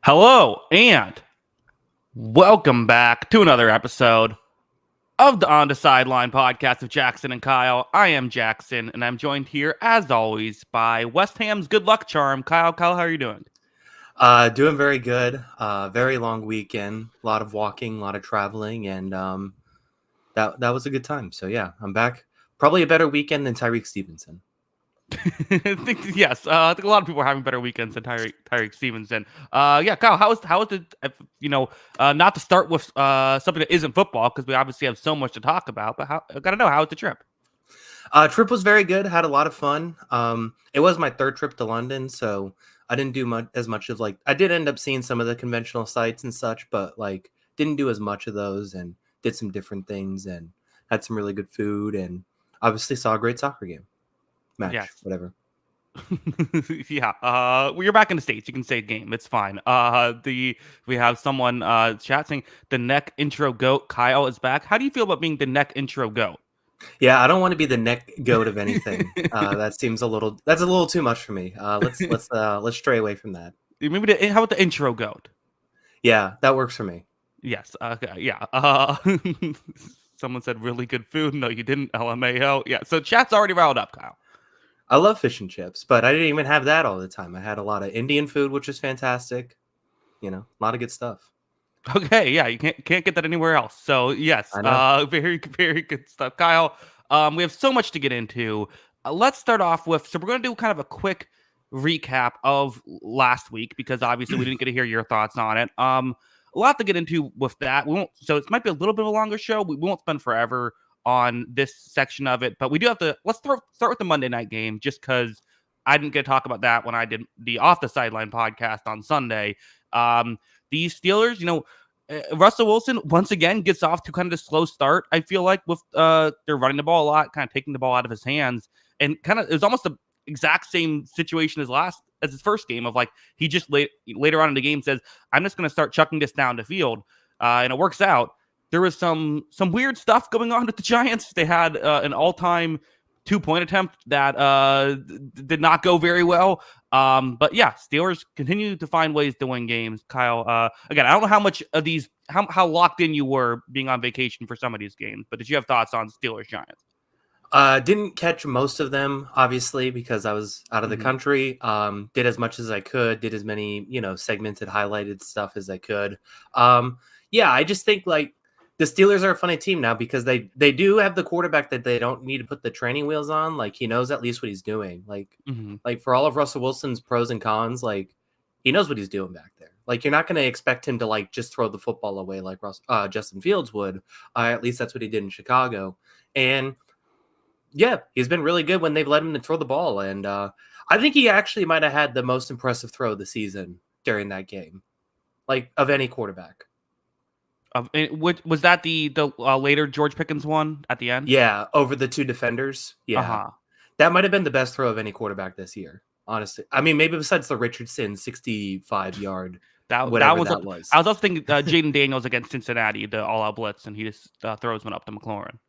Hello and welcome back to another episode of the On the Sideline podcast with Jackson and Kyle. I am Jackson, and I'm joined here, as always, by West Ham's good luck charm, Kyle. Kyle, how are you doing? Doing very good. Very long weekend, a lot of walking, a lot of traveling, and that was a good time. So yeah, I'm back. Probably a better weekend than Tyreek Stevenson. Yes, I think a lot of people are having better weekends than Tyreek Stevenson. Yeah, Kyle, how is it? Not to start with something that isn't football because we obviously have so much to talk about. But I gotta know, how was the trip? Trip was very good. Had a lot of fun. It was my third trip to London, so I didn't do as much of I did end up seeing some of the conventional sites and such, but didn't do as much of those and did some different things and had some really good food and obviously saw a great soccer game match, Yes. whatever. Yeah. Well, you're back in the States. You can say game. It's fine. We have someone chat saying the neck intro goat Kyle is back. How do you feel about being the neck intro goat? Yeah, I don't want to be the neck goat of anything. That's a little too much for me. Let's stray away from that. Maybe how about the intro goat? Yeah, that works for me. Yes. Okay. Yeah. Someone said really good food. No, you didn't. LMAO. Yeah. So chat's already riled up, Kyle. I love fish and chips, but I didn't even have that all the time. I had a lot of Indian food, which is fantastic. A lot of good stuff. Okay, yeah, you can't get that anywhere else. So yes, I know. very very good stuff, Kyle. We have so much to get into. Let's start off with. So we're going to do kind of a quick recap of last week because obviously we didn't get to hear your thoughts on it. A lot to get into with that. We won't. So it might be a little bit of a longer show. We won't spend forever on this section of it, but we do have to. Let's start with the Monday night game just because I didn't get to talk about that when I did the Off the Sideline podcast on Sunday. These Steelers, Russell Wilson once again gets off to kind of a slow start. I feel like with they're running the ball a lot, kind of taking the ball out of his hands, and kind of it was almost the exact same situation as his first game of he just later on in the game says, "I'm just going to start chucking this down the field," and it works out. There was some weird stuff going on with the Giants. They had an all-time 2-point attempt that did not go very well. But yeah, Steelers continue to find ways to win games. Kyle, again, I don't know how much of these, how locked in you were being on vacation for some of these games, but did you have thoughts on Steelers Giants? Didn't catch most of them, obviously, because I was out of the country. Did as much as I could, did as many, segmented, highlighted stuff as I could. Yeah, I just think the Steelers are a funny team now because they do have the quarterback that they don't need to put the training wheels on. He knows at least what he's doing. Like for all of Russell Wilson's pros and cons, he knows what he's doing back there. You're not going to expect him to just throw the football away like Justin Fields would. At least that's what he did in Chicago. And yeah, he's been really good when they've let him to throw the ball. And I think he actually might have had the most impressive throw of the season during that game, of any quarterback. Was that the later George Pickens one at the end? Yeah, over the two defenders. Yeah, that might have been the best throw of any quarterback this year. Honestly, I mean, maybe besides the Richardson 65-yard. That was. I was also thinking Jaden Daniels against Cincinnati, the all-out blitz, and he just throws one up to McLaurin.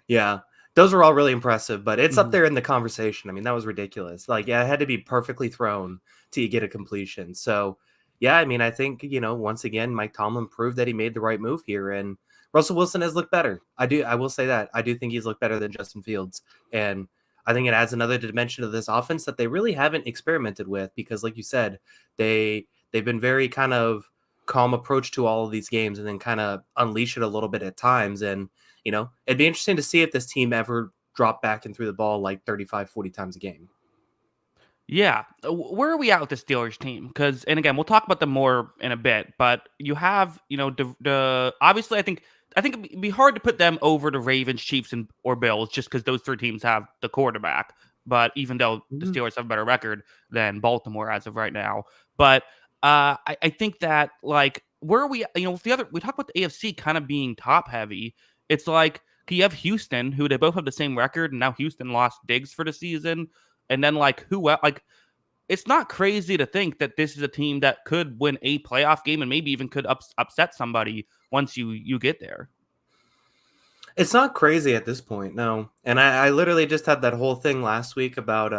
Yeah, those were all really impressive, but it's up there in the conversation. I mean, that was ridiculous. It had to be perfectly thrown to get a completion. So. Yeah, I mean, I think, once again, Mike Tomlin proved that he made the right move here, and Russell Wilson has looked better. I will say that. I do think he's looked better than Justin Fields, and I think it adds another dimension to this offense that they really haven't experimented with because, like you said, they've been very kind of calm approach to all of these games and then kind of unleash it a little bit at times, and, it'd be interesting to see if this team ever dropped back and threw the ball 35, 40 times a game. Yeah. Where are we at with the Steelers team? And again, we'll talk about them more in a bit, but you have, the obviously I think it'd be hard to put them over the Ravens, Chiefs, or Bills just because those three teams have the quarterback. But even though the Steelers have a better record than Baltimore as of right now. But I think that where are we, with we talk about the AFC kind of being top heavy. It's you have Houston, who they both have the same record, and now Houston lost Diggs for the season. And then it's not crazy to think that this is a team that could win a playoff game and maybe even could upset somebody once you get there. It's not crazy at this point, no. And I literally just had that whole thing last week about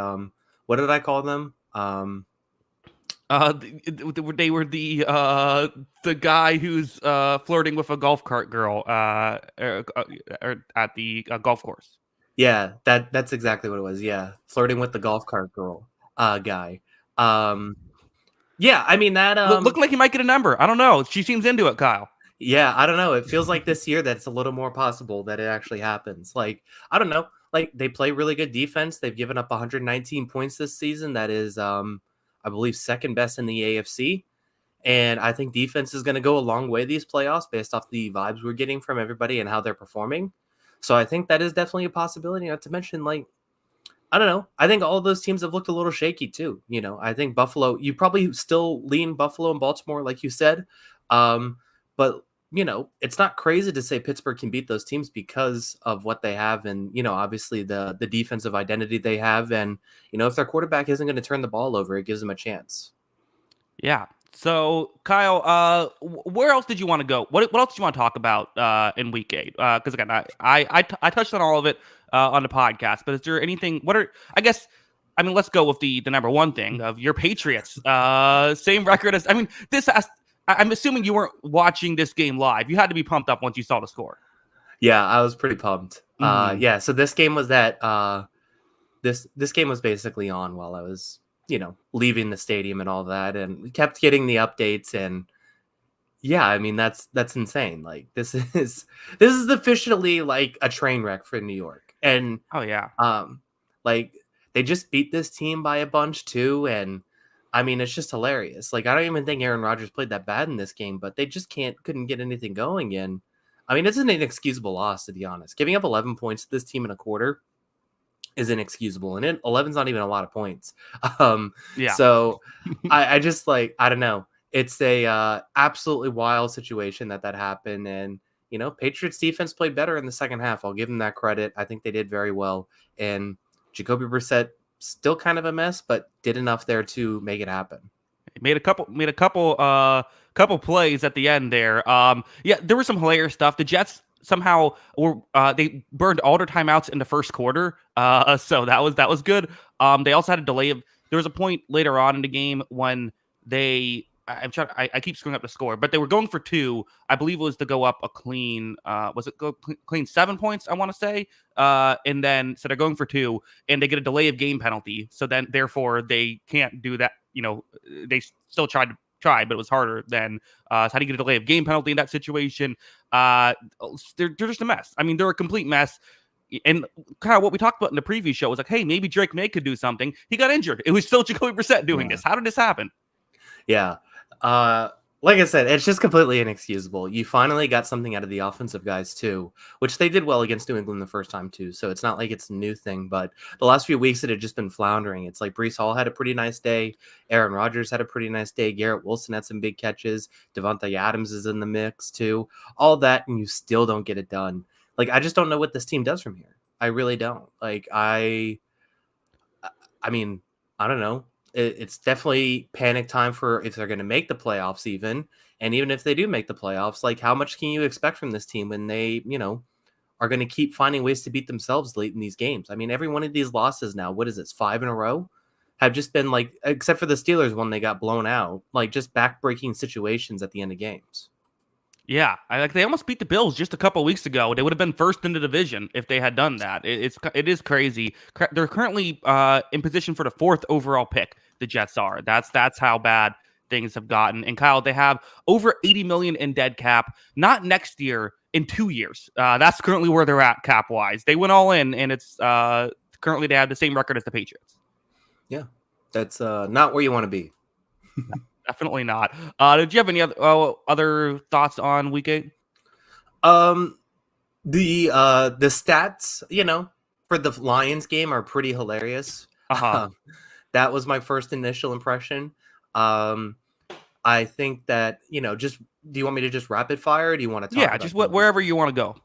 what did I call them? They were the guy who's flirting with a golf cart girl at the golf course. Yeah, that's exactly what it was. Yeah, flirting with the golf cart girl guy. Yeah, I mean that Looking like he might get a number. I don't know. She seems into it, Kyle. yeah, I don't know. It feels like this year that's a little more possible that it actually happens. Like, I don't know. Like they play really good defense. They've given up 119 points this season. That is I believe second best in the AFC. And I think defense is going to go a long way these playoffs based off the vibes we're getting from everybody and how they're performing. So I think that is definitely a possibility. Not to mention, like, I don't know. I think all of those teams have looked a little shaky too. I think Buffalo, you probably still lean Buffalo and Baltimore, like you said. But it's not crazy to say Pittsburgh can beat those teams because of what they have and, obviously the defensive identity they have. And, if their quarterback isn't going to turn the ball over, it gives them a chance. Yeah. So, Kyle, where else did you want to go? What else do you want to talk about in Week 8? Because again, I touched on all of it on the podcast. But is there anything? I mean, let's go with the number one thing of your Patriots. Same record as. I mean, I'm assuming you weren't watching this game live. You had to be pumped up once you saw the score. Yeah, I was pretty pumped. Mhm. Yeah, so this game was this game was basically on while I was leaving the stadium and all that, and we kept getting the updates. And yeah, I mean that's insane. Like this is officially like a train wreck for New York. And Oh yeah. like they just beat this team by a bunch too. And I mean it's just hilarious. Like I don't even think Aaron Rodgers played that bad in this game, but they just couldn't get anything going. And I mean it's an inexcusable loss, to be honest. Giving up 11 points to this team in a quarter is inexcusable, and 11's not even a lot of points. Yeah. So I just like, I don't know. It's a absolutely wild situation that happened. And Patriots defense played better in the second half. I'll give them that credit. I think they did very well. And Jacoby Brissett still kind of a mess, but did enough there to make it happen. Made a couple plays at the end there. Yeah, there was some hilarious stuff. The Jets somehow were they burned all their timeouts in the first quarter. So that was good. They also had a delay of. There was a point later on in the game when I'm trying. I keep screwing up the score, but they were going for two. I believe it was to go up a clean. Was it clean 7 points? I want to say. And then so they're going for two, and they get a delay of game penalty. So then therefore they can't do that. They still tried, but it was harder than. So how do you get a delay of game penalty in that situation? They're just a mess. I mean, they're a complete mess. And kind of what we talked about in the preview show was like, hey, maybe Drake May could do something. He got injured. It was still Jacoby Brissett doing this. How did this happen? Yeah. Like I said, it's just completely inexcusable. You finally got something out of the offensive guys too, which they did well against New England the first time too. So it's not like it's a new thing, but the last few weeks it had just been floundering. It's like Breece Hall had a pretty nice day. Aaron Rodgers had a pretty nice day. Garrett Wilson had some big catches. Devontae Adams is in the mix too. All that, and you still don't get it done. Like, I just don't know what this team does from here. I really don't. Like, I mean, I don't know. It's definitely panic time for if they're going to make the playoffs even. And even if they do make the playoffs, like how much can you expect from this team when they, are going to keep finding ways to beat themselves late in these games? I mean, every one of these losses now, what is it, 5 in a row, have just been like, except for the Steelers when they got blown out, like just back-breaking situations at the end of games. Yeah, they almost beat the Bills just a couple weeks ago. They would have been first in the division if they had done that. It is crazy. They're currently in position for the 4th overall pick. The Jets are. That's how bad things have gotten. And Kyle, they have over 80 million in dead cap. Not next year, in 2 years. That's currently where they're at cap wise. They went all in, and it's currently they have the same record as the Patriots. Yeah, that's not where you want to be. Definitely not. Did you have any other thoughts on Week 8? The stats, for the Lions game are pretty hilarious. Uh-huh. That was my first initial impression. I think that, just do you want me to just rapid fire? Or do you want to talk? Yeah, just wherever you want to go.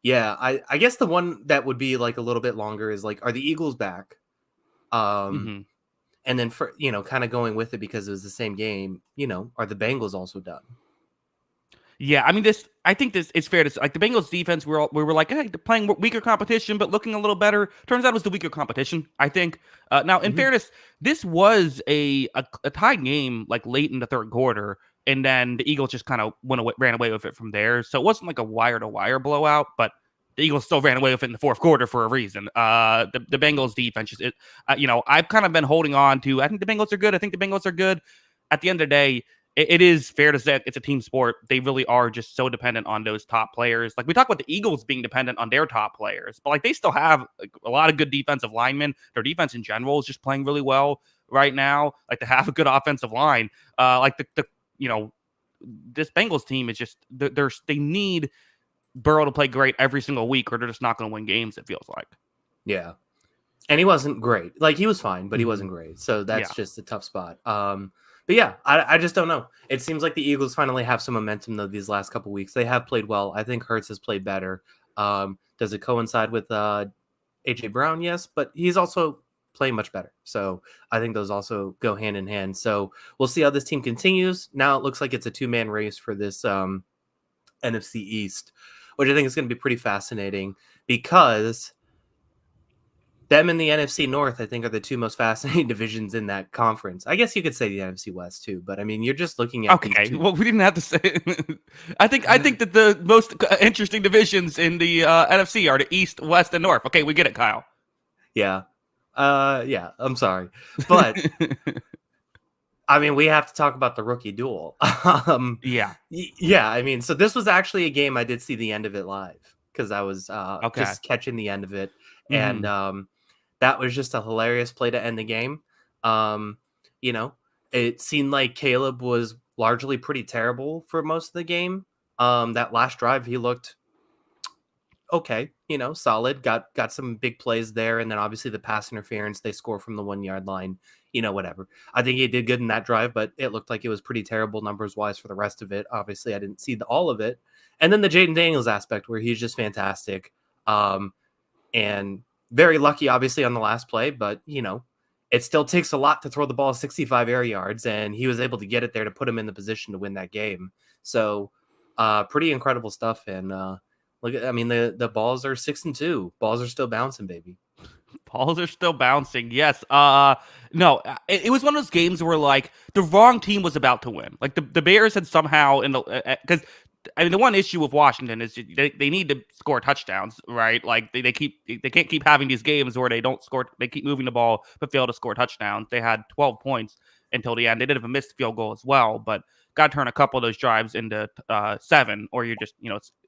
Yeah, I guess the one that would be like a little bit longer is like, are the Eagles back? And then for, kind of going with it because it was the same game, are the Bengals also done? Yeah, I mean, I think this it's fair to say, like the Bengals defense. We were like, hey, they're playing weaker competition, but looking a little better. Turns out it was the weaker competition. I think. Now, in Hmm. fairness, this was a tied game like late in the third quarter, and then the Eagles just kind of ran away with it from there. So it wasn't like a wire to wire blowout, but the Eagles still ran away with it in the fourth quarter for a reason. The Bengals defense just, I've kind of been holding on to. I think the Bengals are good. I think the Bengals are good. At the end of the day, it is fair to say it's a team sport. They really are just so dependent on those top players. Like we talk about the Eagles being dependent on their top players, but like they still have like, a lot of good defensive linemen. Their defense in general is just playing really well right now. Like they have a good offensive line. Like the you know this Bengals team is just they need Burrow to play great every single week, or they're just not going to win games. It feels like. Yeah. And he wasn't great. Like he was fine, but he Mm-hmm. wasn't great. So Yeah. that's just a tough spot. But yeah, I just don't know. It seems like the Eagles finally have some momentum though these last couple weeks. They have played well. I think Hurts has played better. Does it coincide with AJ Brown? Yes, but he's also playing much better. So I think those also go hand in hand. So we'll see how this team continues. Now it looks like it's a two-man race for this NFC East, which I think is going to be pretty fascinating because them and the NFC North, I think, are the two most fascinating divisions in that conference. I guess you could say the NFC West too, but I mean, you're just looking at these Okay, two. well, we didn't have to say. I think that the most interesting divisions in the NFC are the East, West, and North. Okay, we get it, Kyle. Yeah. Yeah, I'm sorry. But I mean, we have to talk about the rookie duel. Yeah. Yeah, I mean, so this was actually a game I did see the end of it live because I was Okay. just catching the end of it, and Hmm. that was just a hilarious play to end the game. Um, you know, it seemed like Caleb was largely pretty terrible for most of the game. That last drive, he looked okay, solid. Got some big plays there, and then obviously the pass interference. They score from the 1 yard line. Whatever. I think he did good in that drive, but it looked like it was pretty terrible numbers wise for the rest of it. Obviously, I didn't see all of it, and then the Jaden Daniels aspect where he's just fantastic, and very lucky, obviously, on the last play. But it still takes a lot to throw the ball 65 air yards, and he was able to get it there to put him in the position to win that game. So, pretty incredible stuff, and look, I mean, the balls are 6-2. Balls are still bouncing, baby. Balls are still bouncing. Yes. No, it was one of those games where like the wrong team was about to win. Like the Bears had somehow in the because I mean the one issue with Washington is they need to score touchdowns, right? Like they can't keep having these games where they don't score. They keep moving the ball but fail to score touchdowns. They had 12 points until the end. They did have a missed field goal as well, but got to turn a couple of those drives into 7, or you're just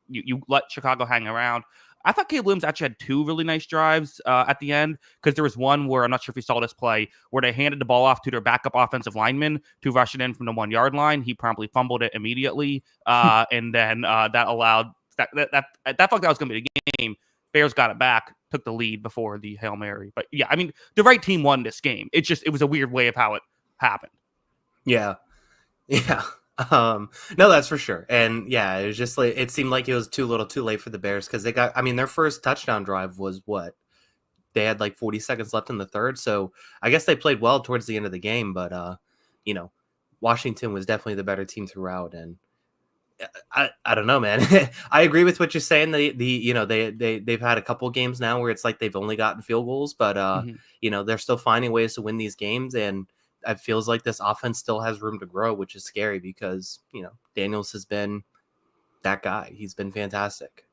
you let Chicago hang around. I thought Caleb Williams actually had 2 really nice drives at the end because there was one where I'm not sure if you saw this play where they handed the ball off to their backup offensive lineman to rush it in from the 1 yard line. He promptly fumbled it immediately, and then that allowed that felt like that was going to be the game. Bears got it back, took the lead before the Hail Mary. But yeah, I mean the right team won this game. It was a weird way of how it happened. Yeah, yeah. No, that's for sure. And yeah, it was just like it seemed like it was too little, too late for the Bears because they got. I mean, their first touchdown drive was what they had like 40 seconds left in the third. So I guess they played well towards the end of the game, but you know, Washington was definitely the better team throughout. And I don't know, man. I agree with what you're saying. They've had a couple games now where it's like they've only gotten field goals, but Mm-hmm. they're still finding ways to win these games, and it feels like this offense still has room to grow, which is scary because Daniels has been that guy. He's been fantastic.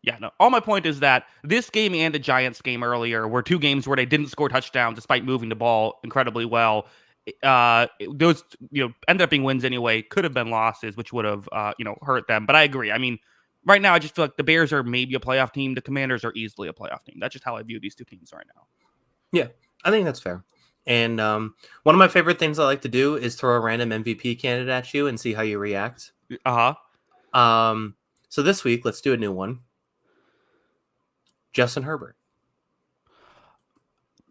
Yeah, no. All my point is that this game and the Giants game earlier were 2 games where they didn't score touchdowns despite moving the ball incredibly well. Those ended up being wins anyway. Could have been losses, which would have hurt them. But I agree. I mean, right now I just feel like the Bears are maybe a playoff team. The Commanders are easily a playoff team. That's just how I view these 2 teams right now. Yeah, I think that's fair. And one of my favorite things I like to do is throw a random MVP candidate at you and see how you react. Uh huh. So this week, let's do a new one. Justin Herbert.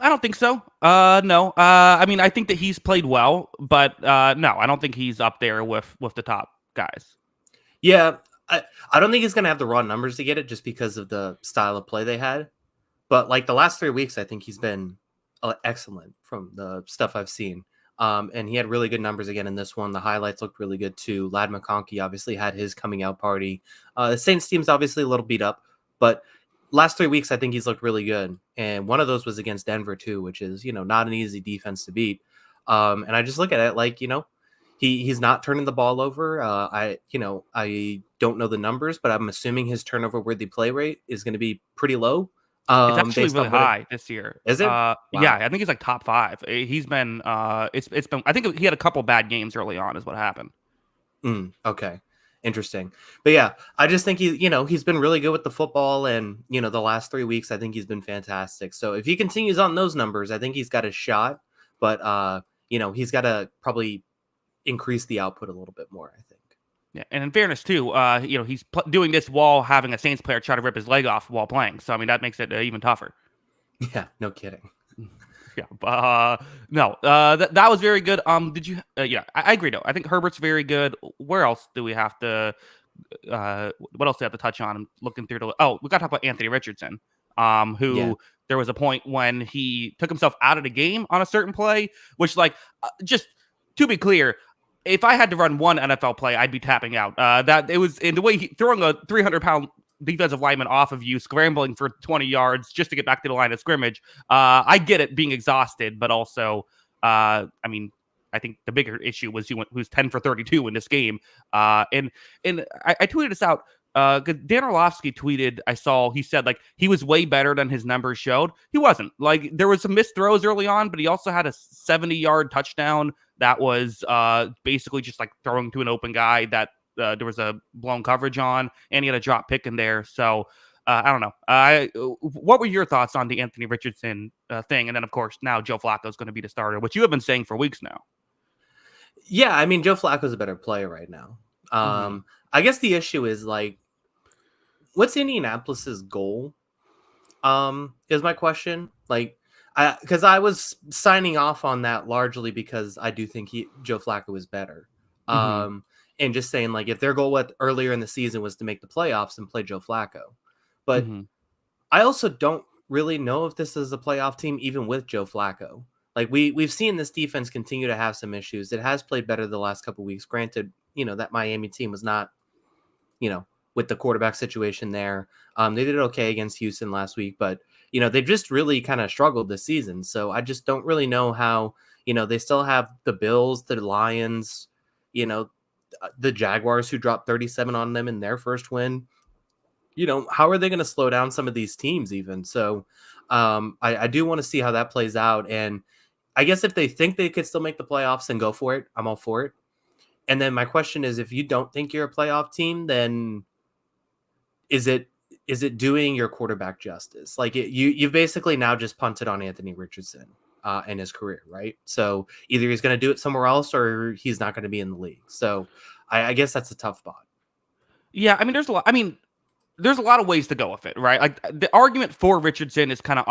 I don't think so. No. I mean, I think that he's played well, but no, I don't think he's up there with the top guys. Yeah, I don't think he's going to have the raw numbers to get it just because of the style of play they had. But like the last 3 weeks, I think he's been excellent from the stuff I've seen. And he had really good numbers again in this one. The highlights looked really good too. Lad McConkey obviously had his coming out party. The Saints team's obviously a little beat up, but last 3 weeks I think he's looked really good. And one of those was against Denver too, which is not an easy defense to beat. And I just look at it like he's not turning the ball over. I don't know the numbers, but I'm assuming his turnover worthy play rate is going to be pretty low. It's actually Based really off what high this year. is it? Yeah, Wow. I think he's like top 5. He's been it's been I think he had a couple bad games early on is what happened. Okay. Interesting. But yeah, I just think he's been really good with the football, and the last 3 weeks I think he's been fantastic. So if he continues on those numbers, I think he's got a shot, but he's got to probably increase the output a little bit more, I think. Yeah, and in fairness too, he's doing this while having a Saints player try to rip his leg off while playing. So I mean that makes it even tougher. Yeah, no kidding. Yeah, no, that was very good. Did you? Yeah, I agree. Though I think Herbert's very good. Where else do we have to? What else do we have to touch on? I'm looking through the. Oh, we got to talk about Anthony Richardson. Yeah. Who there was a point when he took himself out of the game on a certain play, which just to be clear, if I had to run one NFL play, I'd be tapping out. That it was in the way throwing a 300-pound defensive lineman off of you, scrambling for 20 yards just to get back to the line of scrimmage. I get it being exhausted, but also, I mean, I think the bigger issue was he was 10 for 32 in this game. And I tweeted this out. Because Dan Orlovsky tweeted, he said like he was way better than his numbers showed. He wasn't. Like there was some missed throws early on, but he also had a 70-yard touchdown that was basically just like throwing to an open guy that there was a blown coverage on, and he had a drop pick in there. So I don't know. What were your thoughts on the Anthony Richardson thing? And then of course now Joe Flacco is going to be the starter, which you have been saying for weeks now. Yeah, I mean Joe Flacco's a better player right now. Mm-hmm. I guess the issue is like, what's Indianapolis's goal? Is my question. Like, because I was signing off on that largely because I do think Joe Flacco is better. Mm-hmm. And just saying like if their goal earlier in the season was to make the playoffs and play Joe Flacco, but Mm-hmm. I also don't really know if this is a playoff team even with Joe Flacco. Like we've seen this defense continue to have some issues. It has played better the last couple of weeks. Granted, that Miami team was not, with the quarterback situation there. They did okay against Houston last week, but they've just really kind of struggled this season. So I just don't really know how, they still have the Bills, the Lions, the Jaguars who dropped 37 on them in their first win. How are they going to slow down some of these teams even? So I do want to see how that plays out. And I guess if they think they could still make the playoffs, then go for it. I'm all for it. And then my question is, if you don't think you're a playoff team, then is it doing your quarterback justice? Like you've basically now just punted on Anthony Richardson and his career, right? So either he's going to do it somewhere else or he's not going to be in the league. So I guess that's a tough spot. Yeah, I mean, there's a lot. I mean, there's a lot of ways to go with it, right? Like the argument for Richardson is kind of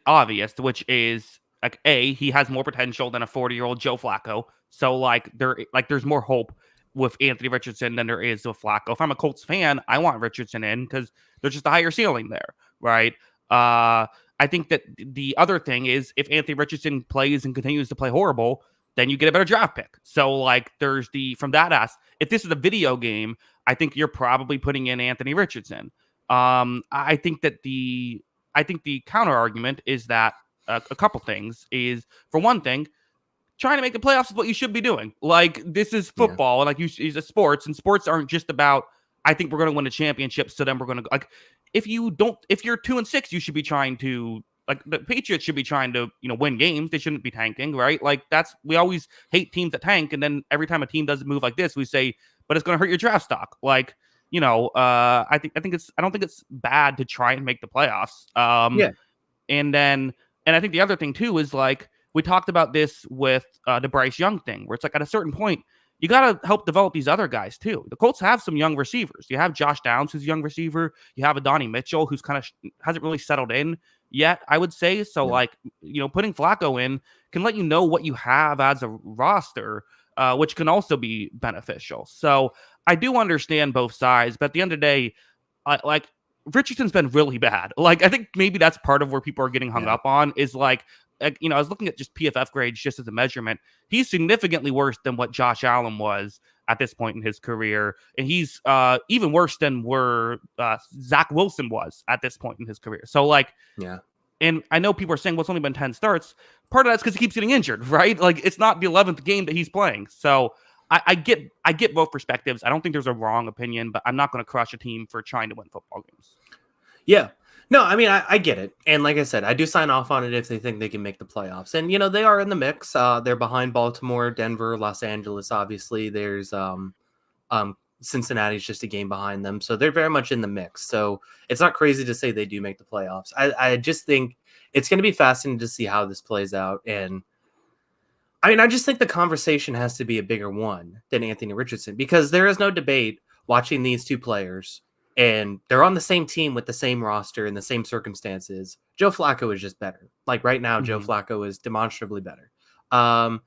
obvious, which is like he has more potential than a 40-year-old Joe Flacco. So there's more hope with Anthony Richardson than there is with Flacco. If I'm a Colts fan, I want Richardson in because there's just a higher ceiling there, right? I think that the other thing is if Anthony Richardson plays and continues to play horrible, then you get a better draft pick. So like from that aspect, if this is a video game, I think you're probably putting in Anthony Richardson. I think the counter argument is that a couple things is, for one thing, trying to make the playoffs is what you should be doing. Like this is football, and like it's a sports, and sports aren't just about I think we're going to win a championship, so then we're going to like if you're 2-6, you should be trying to like the Patriots should be trying to win games. They shouldn't be tanking, right? Like we always hate teams that tank, and then every time a team doesn't move like this, we say, but it's going to hurt your draft stock. Like I don't think it's bad to try and make the playoffs. And I think the other thing too is like we talked about this with the Bryce Young thing, where it's like at a certain point, you got to help develop these other guys too. The Colts have some young receivers. You have Josh Downs, who's a young receiver. You have Adonai Mitchell, who's kind of hasn't really settled in yet, I would say. So like, putting Flacco in can let you know what you have as a roster, which can also be beneficial. So I do understand both sides, but at the end of the day, Richardson's been really bad. Like, I think maybe that's part of where people are getting hung up on is like, I was looking at just PFF grades just as a measurement. He's significantly worse than what Josh Allen was at this point in his career, and he's even worse than where Zach Wilson was at this point in his career. So like, yeah. And I know people are saying, well, it's only been 10 starts. Part of that's because he keeps getting injured, right? Like, it's not the 11th game that he's playing. So I get both perspectives. I don't think there's a wrong opinion, but I'm not going to crush a team for trying to win football games. Yeah. No, I mean, I get it. And like I said, I do sign off on it if they think they can make the playoffs. And, they are in the mix. They're behind Baltimore, Denver, Los Angeles, obviously. There's Cincinnati's just a game behind them. So they're very much in the mix. So it's not crazy to say they do make the playoffs. I just think it's going to be fascinating to see how this plays out. And I mean, I just think the conversation has to be a bigger one than Anthony Richardson, because there is no debate watching these two players, and they're on the same team with the same roster in the same circumstances. Joe Flacco is just better. Like right now, Joe Flacco is demonstrably better. I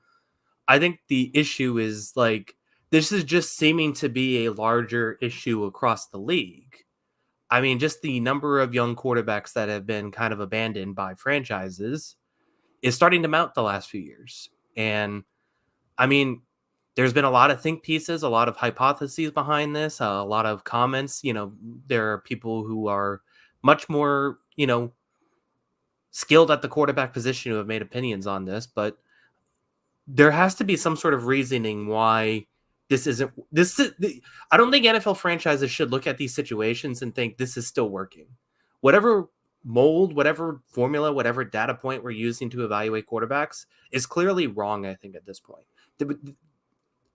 think the issue is like, this is just seeming to be a larger issue across the league. I mean, just the number of young quarterbacks that have been kind of abandoned by franchises is starting to mount the last few years. And I mean, there's been a lot of think pieces, a lot of hypotheses behind this, a lot of comments. There are people who are much more, skilled at the quarterback position who have made opinions on this, but there has to be some sort of reasoning why I don't think NFL franchises should look at these situations and think this is still working. Whatever mold, whatever formula, whatever data point we're using to evaluate quarterbacks is clearly wrong, I think, at this point.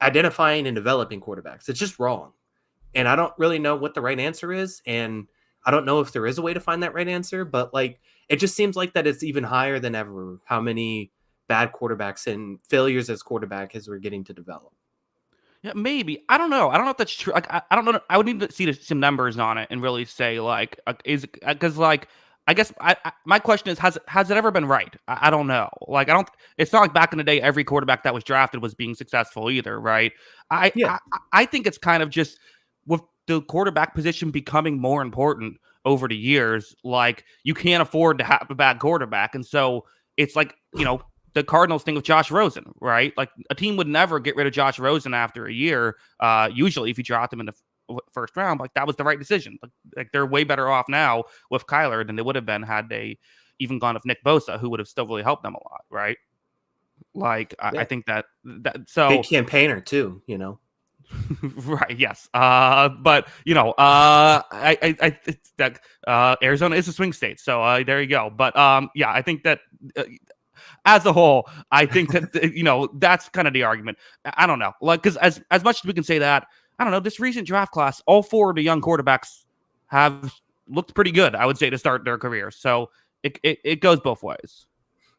Identifying and developing quarterbacks, it's just wrong. And I don't really know what the right answer is. And I don't know if there is a way to find that right answer, but like, it just seems like that it's even higher than ever how many bad quarterbacks and failures as quarterback as we're getting to develop. Yeah, maybe. I don't know. I don't know if that's true. Like, I don't know. I would need to see some numbers on it and really say, like, is because, like, I guess my question is, has it ever been right? I don't know. Like, it's not like back in the day, every quarterback that was drafted was being successful either, right? I think it's kind of just with the quarterback position becoming more important over the years, like, you can't afford to have a bad quarterback. And so it's like, the Cardinals thing with Josh Rosen, right? Like, a team would never get rid of Josh Rosen after a year. Usually, if you draft him in the first round, like, that was the right decision. Like they're way better off now with Kyler than they would have been had they even gone with Nick Bosa, who would have still really helped them a lot, right? Like, I think that so big campaigner too, right? Yes, but I that Arizona is a swing state, so there you go. But yeah, I think that. As a whole, I think that that's kind of the argument. I don't know, like, because as much as we can say that, I don't know, this recent draft class, all four of the young quarterbacks have looked pretty good, I would say, to start their career. So it goes both ways.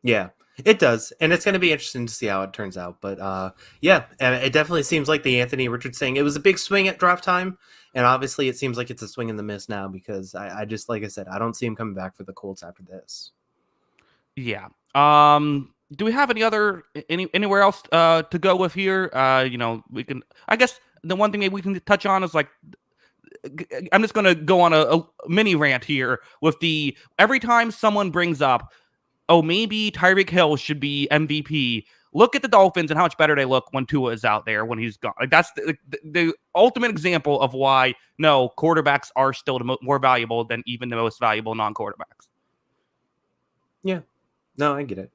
Yeah, it does, and it's going to be interesting to see how it turns out. But yeah, and it definitely seems like the Anthony Richardson thing. It was a big swing at draft time, and obviously it seems like it's a swing and the miss now, because I just, like I said, I don't see him coming back for the Colts after this. Yeah. Do we have anywhere else to go with here? We can. I guess the one thing maybe we can touch on is, like, I'm just going to go on a mini rant here with every time someone brings up, oh, maybe Tyreek Hill should be MVP. Look at the Dolphins and how much better they look when Tua is out there when he's gone. Like, that's the ultimate example of why quarterbacks are still more valuable than even the most valuable non-quarterbacks. Yeah. No, I get it.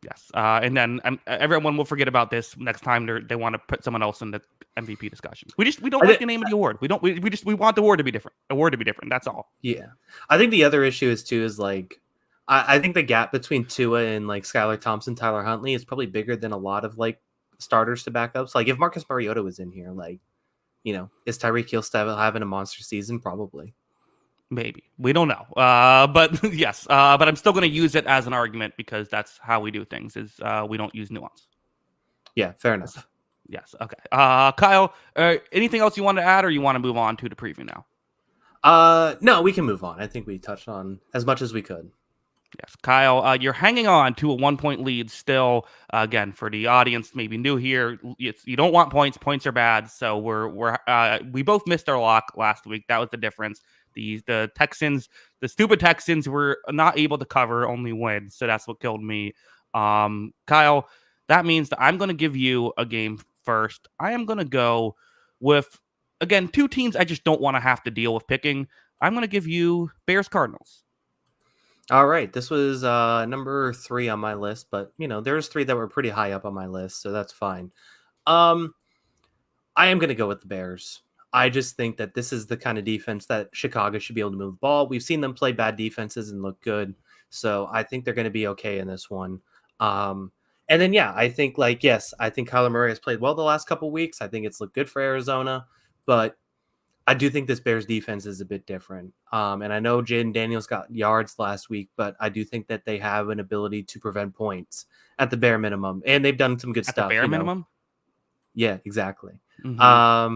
Yes, and then everyone will forget about this next time they want to put someone else in the MVP discussion. We don't like the name of the award. We want the award to be different. Award to be different. That's all. Yeah, I think the other issue is like, I think the gap between Tua and like Skylar Thompson, Tyler Huntley is probably bigger than a lot of like starters to backups. Like, if Marcus Mariota was in here, like, is Tyreek Hill still having a monster season? Probably. Maybe. We don't know. But yes. But I'm still going to use it as an argument, because that's how we do things, is we don't use nuance. Yeah, fair enough. Yes. Okay. Kyle, anything else you want to add, or you want to move on to the preview now? No, we can move on. I think we touched on as much as we could. Yes, Kyle, you're hanging on to a 1-point lead still. Again, for the audience maybe new here, you don't want points. Points are bad. So we both missed our lock last week. That was the difference. The Texans, the stupid Texans, were not able to cover, only win. So that's what killed me. Kyle, that means that I'm going to give you a game first. I am going to go with, again, two teams I just don't want to have to deal with picking. I'm going to give you Bears Cardinals. All right, this was number 3 on my list, but there's 3 that were pretty high up on my list, so that's fine. I am going to go with the Bears. I just think that this is the kind of defense that Chicago should be able to move the ball. We've seen them play bad defenses and look good, so I think they're going to be okay in this one. And then, I think yes, I think Kyler Murray has played well the last couple weeks. I think it's looked good for Arizona, but I do think this Bears defense is a bit different. And I know Jaden Daniels got yards last week, but I do think that they have an ability to prevent points at the bare minimum. And they've done some good stuff. At the bare minimum? Yeah, exactly. Mm-hmm.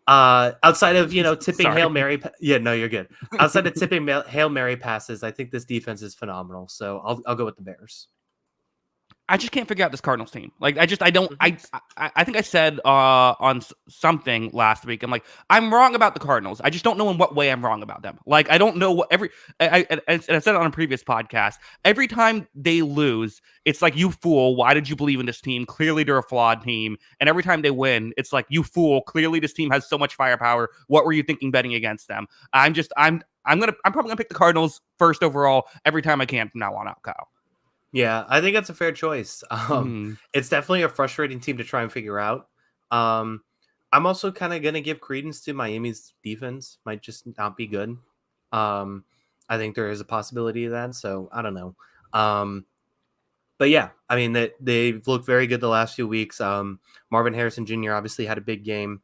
Outside of, tipping Hail Mary. Yeah, no, you're good. Outside of tipping Hail Mary passes, I think this defense is phenomenal. So I'll go with the Bears. I just can't figure out this Cardinals team. I think I said on something last week, I'm wrong about the Cardinals. I just don't know in what way I'm wrong about them. I don't know what I said it on a previous podcast. Every time they lose, it's like, you fool, why did you believe in this team? Clearly they're a flawed team. And every time they win, it's like, you fool, clearly this team has so much firepower. What were you thinking betting against them? I'm probably gonna pick the Cardinals first overall every time I can from now on out, Kyle. Yeah, I think that's a fair choice. It's definitely a frustrating team to try and figure out. I'm also kind of going to give credence to Miami's defense. Might just not be good. I think there is a possibility of that, so I don't know. But yeah, I mean, they've looked very good the last few weeks. Marvin Harrison Jr. obviously had a big game.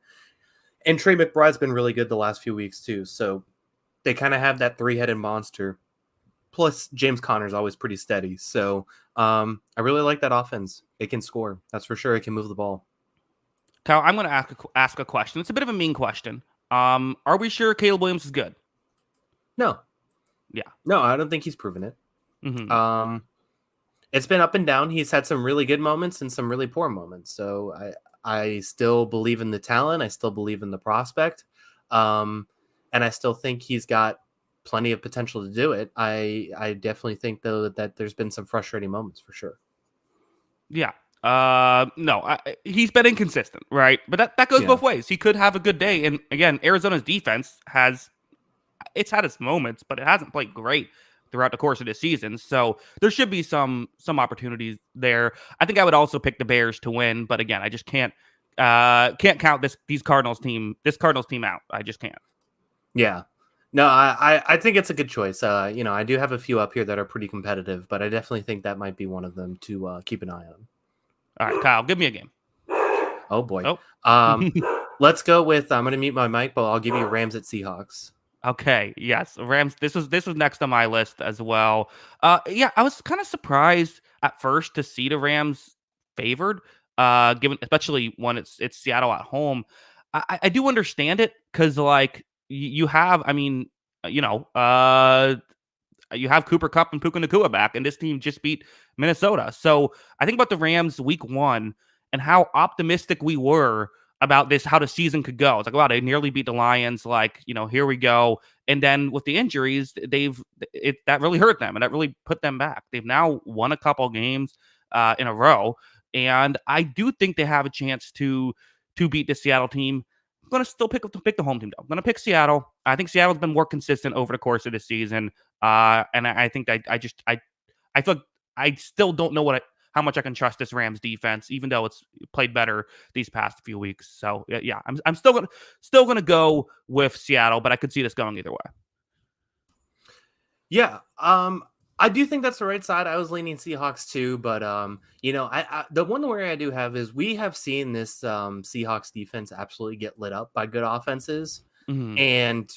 And Trey McBride's been really good the last few weeks too. So they kind of have that 3-headed monster. Plus, James Conner's always pretty steady. So I really like that offense. It can score. That's for sure. It can move the ball. Kyle, I'm going to ask a question. It's a bit of a mean question. Are we sure Caleb Williams is good? No. Yeah. No, I don't think he's proven it. Mm-hmm. It's been up and down. He's had some really good moments and some really poor moments. So I still believe in the talent. I still believe in the prospect. And I still think he's got plenty of potential to do it. I definitely think, though, that there's been some frustrating moments for sure. Yeah. No, he's been inconsistent, right? But that goes both ways. He could have a good day. And again, Arizona's defense had its moments, but it hasn't played great throughout the course of this season. So there should be some opportunities there. I think I would also pick the Bears to win, but again, I just can't count this Cardinals team out. I just can't. Yeah. No, I think it's a good choice. I do have a few up here that are pretty competitive, but I definitely think that might be one of them to keep an eye on. All right, Kyle, give me a game. Oh boy. Let's go with, I'm going to mute my mic, but I'll give you Rams at Seahawks. Okay. Yes, Rams. This was next on my list as well. I was kind of surprised at first to see the Rams favored, given especially when it's Seattle at home. I do understand it because you have, you have Cooper Kupp and Puka Nacua back, and this team just beat Minnesota. So I think about the Rams week 1 and how optimistic we were about this, how the season could go. It's like, wow, they nearly beat the Lions. Here we go. And then with the injuries, that really hurt them, and that really put them back. They've now won a couple games in a row, and I do think they have a chance to beat the Seattle team. I'm going to still pick the home team, though. I'm going to pick Seattle. I think Seattle's been more consistent over the course of the season. And I think I feel like I still don't know how much I can trust this Rams defense, even though it's played better these past few weeks. So yeah, I'm still gonna go with Seattle, but I could see this going either way. Yeah, I do think that's the right side. I was leaning Seahawks too, but the one worry I do have is we have seen this Seahawks defense absolutely get lit up by good offenses, and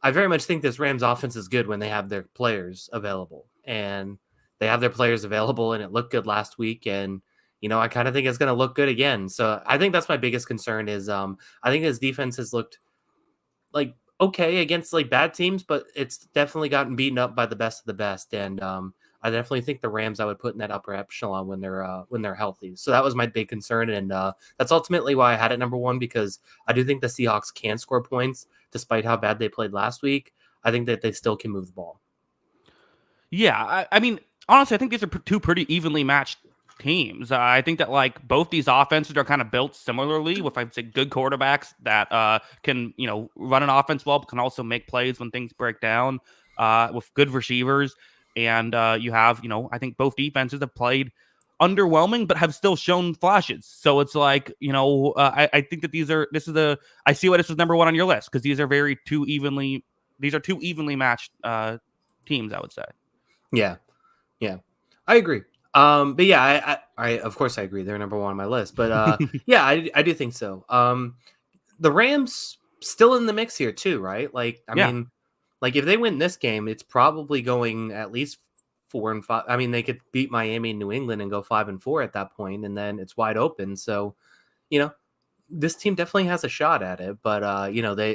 I very much think this Rams offense is good when they have their players available, and they have their players available, and it looked good last week, and I kind of think it's going to look good again. So I think that's my biggest concern is I think his defense has looked okay against bad teams, but it's definitely gotten beaten up by the best of the best. And I definitely think the Rams I would put in that upper echelon when they're healthy. So that was my big concern, and that's ultimately why I had it number one, because I do think the Seahawks can score points despite how bad they played last week. I think that they still can move the ball. Yeah, I mean, honestly, I think these are two pretty evenly matched teams. I think that like both these offenses are kind of built similarly, with I'd say good quarterbacks that can run an offense well, but can also make plays when things break down. With good receivers, and you have I think both defenses have played underwhelming, but have still shown flashes. So it's like I think that I see why this was number one on your list, because these are two evenly matched teams, I would say. Yeah, I agree. But yeah, I of course I agree. They're number one on my list. But yeah, I do think so. The Rams still in the mix here too, right? Like, I mean, like if they win this game, it's probably going at least 4-5. I mean, they could beat Miami and New England and go 5-4 at that point, and then it's wide open. So, this team definitely has a shot at it. But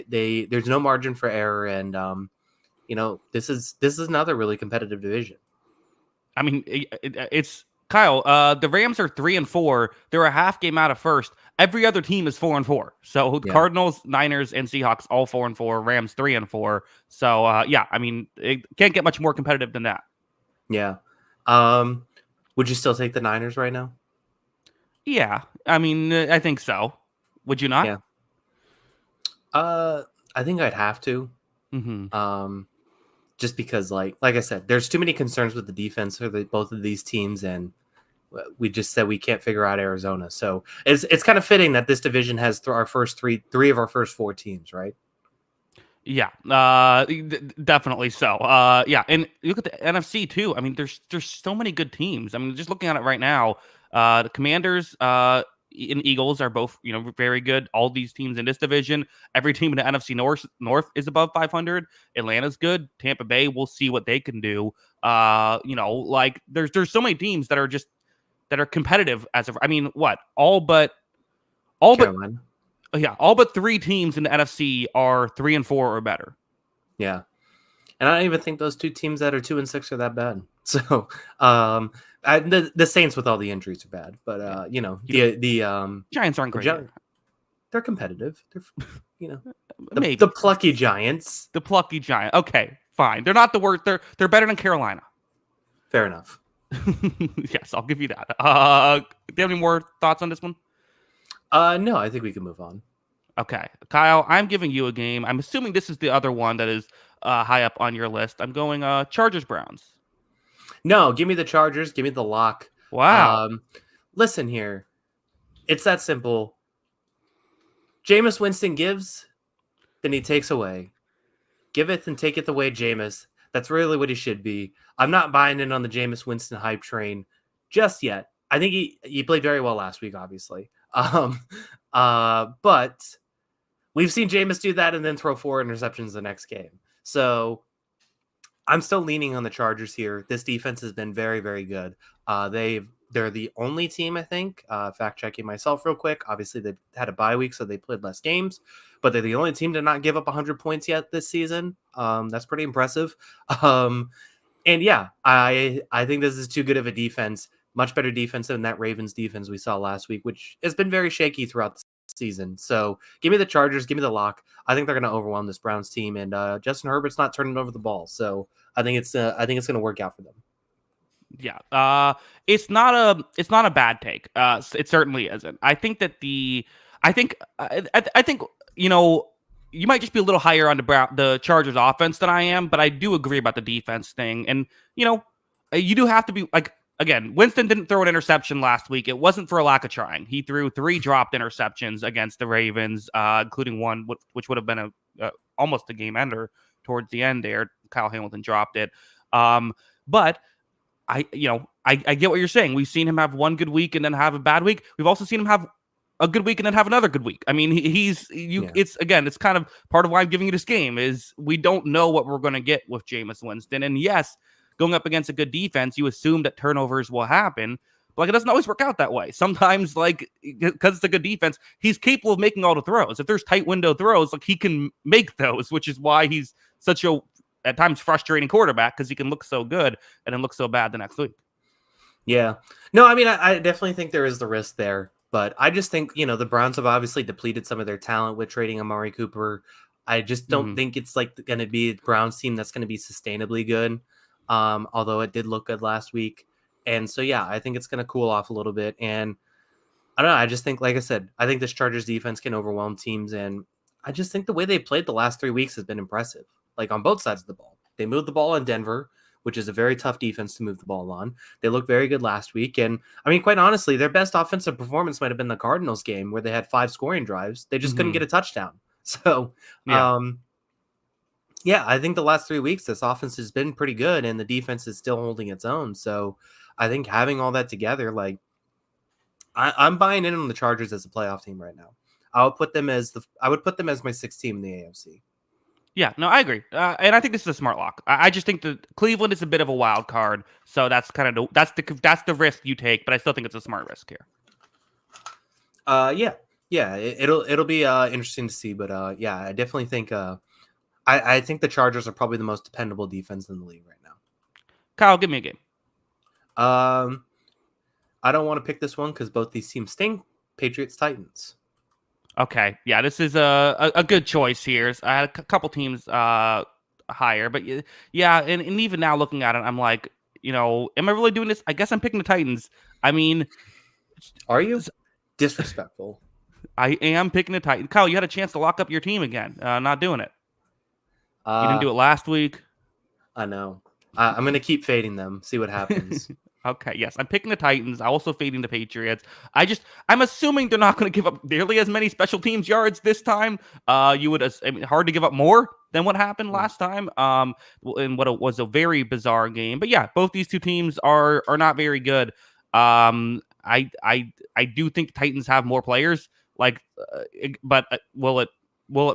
they there's no margin for error, and this is another really competitive division. I mean, it's Kyle. The Rams are 3-4. They're a half game out of first. Every other team is 4-4. So the Cardinals, Niners, and Seahawks all 4-4. Rams 3-4. So yeah, I mean, it can't get much more competitive than that. Yeah. Would you still take the Niners right now? Yeah, I mean, I think so. Would you not? Yeah. I think I'd have to. Mm-hmm. Just because, like I said, there's too many concerns with the defense for both of these teams, and we just said we can't figure out Arizona. So it's kind of fitting that this division has our first three of our first four teams, right? Yeah, definitely so. Yeah, and look at the NFC too. I mean, there's so many good teams. I mean, just looking at it right now, the Commanders and Eagles are both very good. All these teams in this division, every team in the NFC North is above 500. Atlanta's good. Tampa Bay, we'll see what they can do. Like there's so many teams that are competitive as of. I mean, what all but Carolina. all but three teams in the NFC are 3-4 or better. Yeah, and I don't even think those two teams that are 2-6 are that bad. So, the Saints with all the injuries are bad, but the Giants aren't great. They're competitive. They're maybe the plucky Giants. The plucky Giant. Okay, fine. They're not the worst. They're better than Carolina. Fair enough. Yes, I'll give you that. Do you have any more thoughts on this one? No, I think we can move on. Okay, Kyle, I'm giving you a game. I'm assuming this is the other one that is high up on your list. I'm going Chargers Browns. No, give me the Chargers. Give me the lock. Wow. Listen here. It's that simple. Jameis Winston gives, then he takes away. Giveth and taketh away Jameis. That's really what he should be. I'm not buying in on the Jameis Winston hype train just yet. I think he played very well last week, obviously. But we've seen Jameis do that and then throw 4 interceptions the next game. So I'm still leaning on the Chargers here. This defense has been very, very good. They're the only team, I think, fact checking myself real quick. Obviously, they've had a bye week, so they played less games, but they're the only team to not give up 100 points yet this season. That's pretty impressive. And yeah, I think this is too good of a defense. Much better defense than that Ravens defense we saw last week, which has been very shaky throughout the season. So give me the Chargers, give me the lock. I think they're going to overwhelm this Browns team, and Justin Herbert's not turning over the ball. So I think it's going to work out for them. Yeah. It's not a bad take. It certainly isn't. I think that I think you might just be a little higher on the Chargers offense than I am, but I do agree about the defense thing. And you do have to be like, again, Winston didn't throw an interception last week. It wasn't for a lack of trying. He threw 3 dropped interceptions against the Ravens, including one which would have been almost a game ender towards the end there. Kyle Hamilton dropped it. But I get what you're saying. We've seen him have one good week and then have a bad week. We've also seen him have a good week and then have another good week. I mean, it's kind of part of why I'm giving you this game is we don't know what we're going to get with Jameis Winston. And yes, going up against a good defense, you assume that turnovers will happen. But like, it doesn't always work out that way. Sometimes, like, because it's a good defense, he's capable of making all the throws. If there's tight window throws, like, he can make those, which is why he's such a at times frustrating quarterback because he can look so good and then look so bad the next week. Yeah. No, I mean, I definitely think there is the risk there, but I just think, the Browns have obviously depleted some of their talent with trading Amari Cooper. I just don't think it's like going to be a Browns team that's going to be sustainably good. Although it did look good last week. And so, yeah, I think it's going to cool off a little bit. And I don't know. I just think, like I said, I think this Chargers defense can overwhelm teams. And I just think the way they played the last 3 weeks has been impressive, like on both sides of the ball. They moved the ball in Denver, which is a very tough defense to move the ball on. They looked very good last week. And I mean, quite honestly, their best offensive performance might have been the Cardinals game where they had 5 scoring drives. They just couldn't get a touchdown. So, yeah, I think the last 3 weeks, this offense has been pretty good and the defense is still holding its own. So I think having all that together, like I'm buying in on the Chargers as a playoff team right now. I would put them as my 6th team in the AFC. Yeah, no, I agree, and I think this is a smart lock. I just think that Cleveland is a bit of a wild card, so that's kind of that's the risk you take. But I still think it's a smart risk here. It'll be interesting to see, but yeah, I definitely think I think the Chargers are probably the most dependable defense in the league right now. Kyle, give me a game. I don't want to pick this one because both these teams stink. Patriots, Titans. Okay, yeah, this is a good choice here. I had a couple teams higher, but yeah, and even now looking at it, I'm like, am I really doing this? I guess I'm picking the Titans. I mean, are you? Disrespectful. I am picking the Titans. Kyle, you had a chance to lock up your team again. Not doing it. You didn't do it last week. I know. I'm going to keep fading them. See what happens. Okay, yes, I'm picking the Titans. I also fading the Patriots. I'm assuming they're not going to give up nearly as many special teams yards this time. Hard to give up more than what happened last time. In what it was a very bizarre game. But yeah, both these two teams are not very good. I do think the Titans have more players. But will it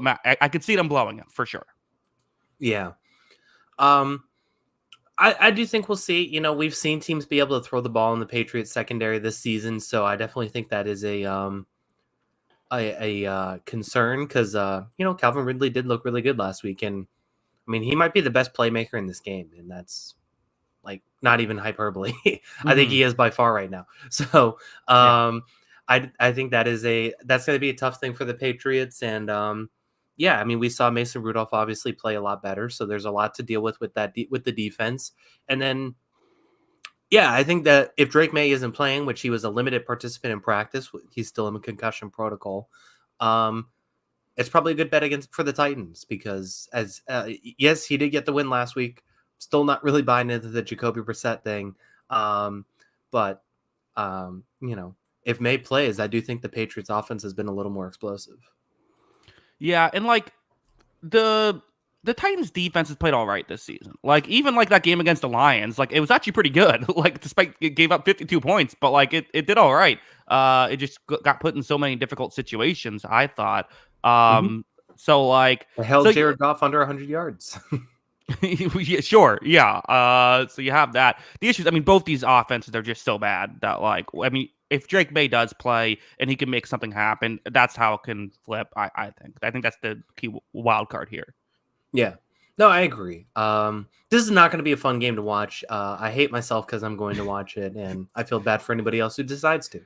matter? I could see them blowing it for sure. Yeah. I do think we'll see. We've seen teams be able to throw the ball in the Patriots secondary this season, so I definitely think that is a concern because Calvin Ridley did look really good last week, and I mean he might be the best playmaker in this game, and that's like not even hyperbole. I think he is by far right now. So I think that's going to be a tough thing for the Patriots, and yeah, I mean, we saw Mason Rudolph obviously play a lot better, so there's a lot to deal with that with the defense. And then, yeah, I think that if Drake May isn't playing, which he was a limited participant in practice, he's still in a concussion protocol. It's probably a good bet for the Titans because yes, he did get the win last week. Still not really buying into the Jacoby Brissett thing, but if May plays, I do think the Patriots' offense has been a little more explosive. Yeah, and the Titans defense has played all right this season. Even that game against the Lions, it was actually pretty good. Despite it gave up 52 points, but it did all right. It just got put in so many difficult situations, I thought. So held Jared Goff under 100 yards. Yeah, sure. Yeah. So you have that. The issues, I mean, both these offenses are just so bad that if Drake May does play and he can make something happen, that's how it can flip. I think that's the key wild card here. Yeah. No, I agree. This is not going to be a fun game to watch. I hate myself because I'm going to watch it, and I feel bad for anybody else who decides to.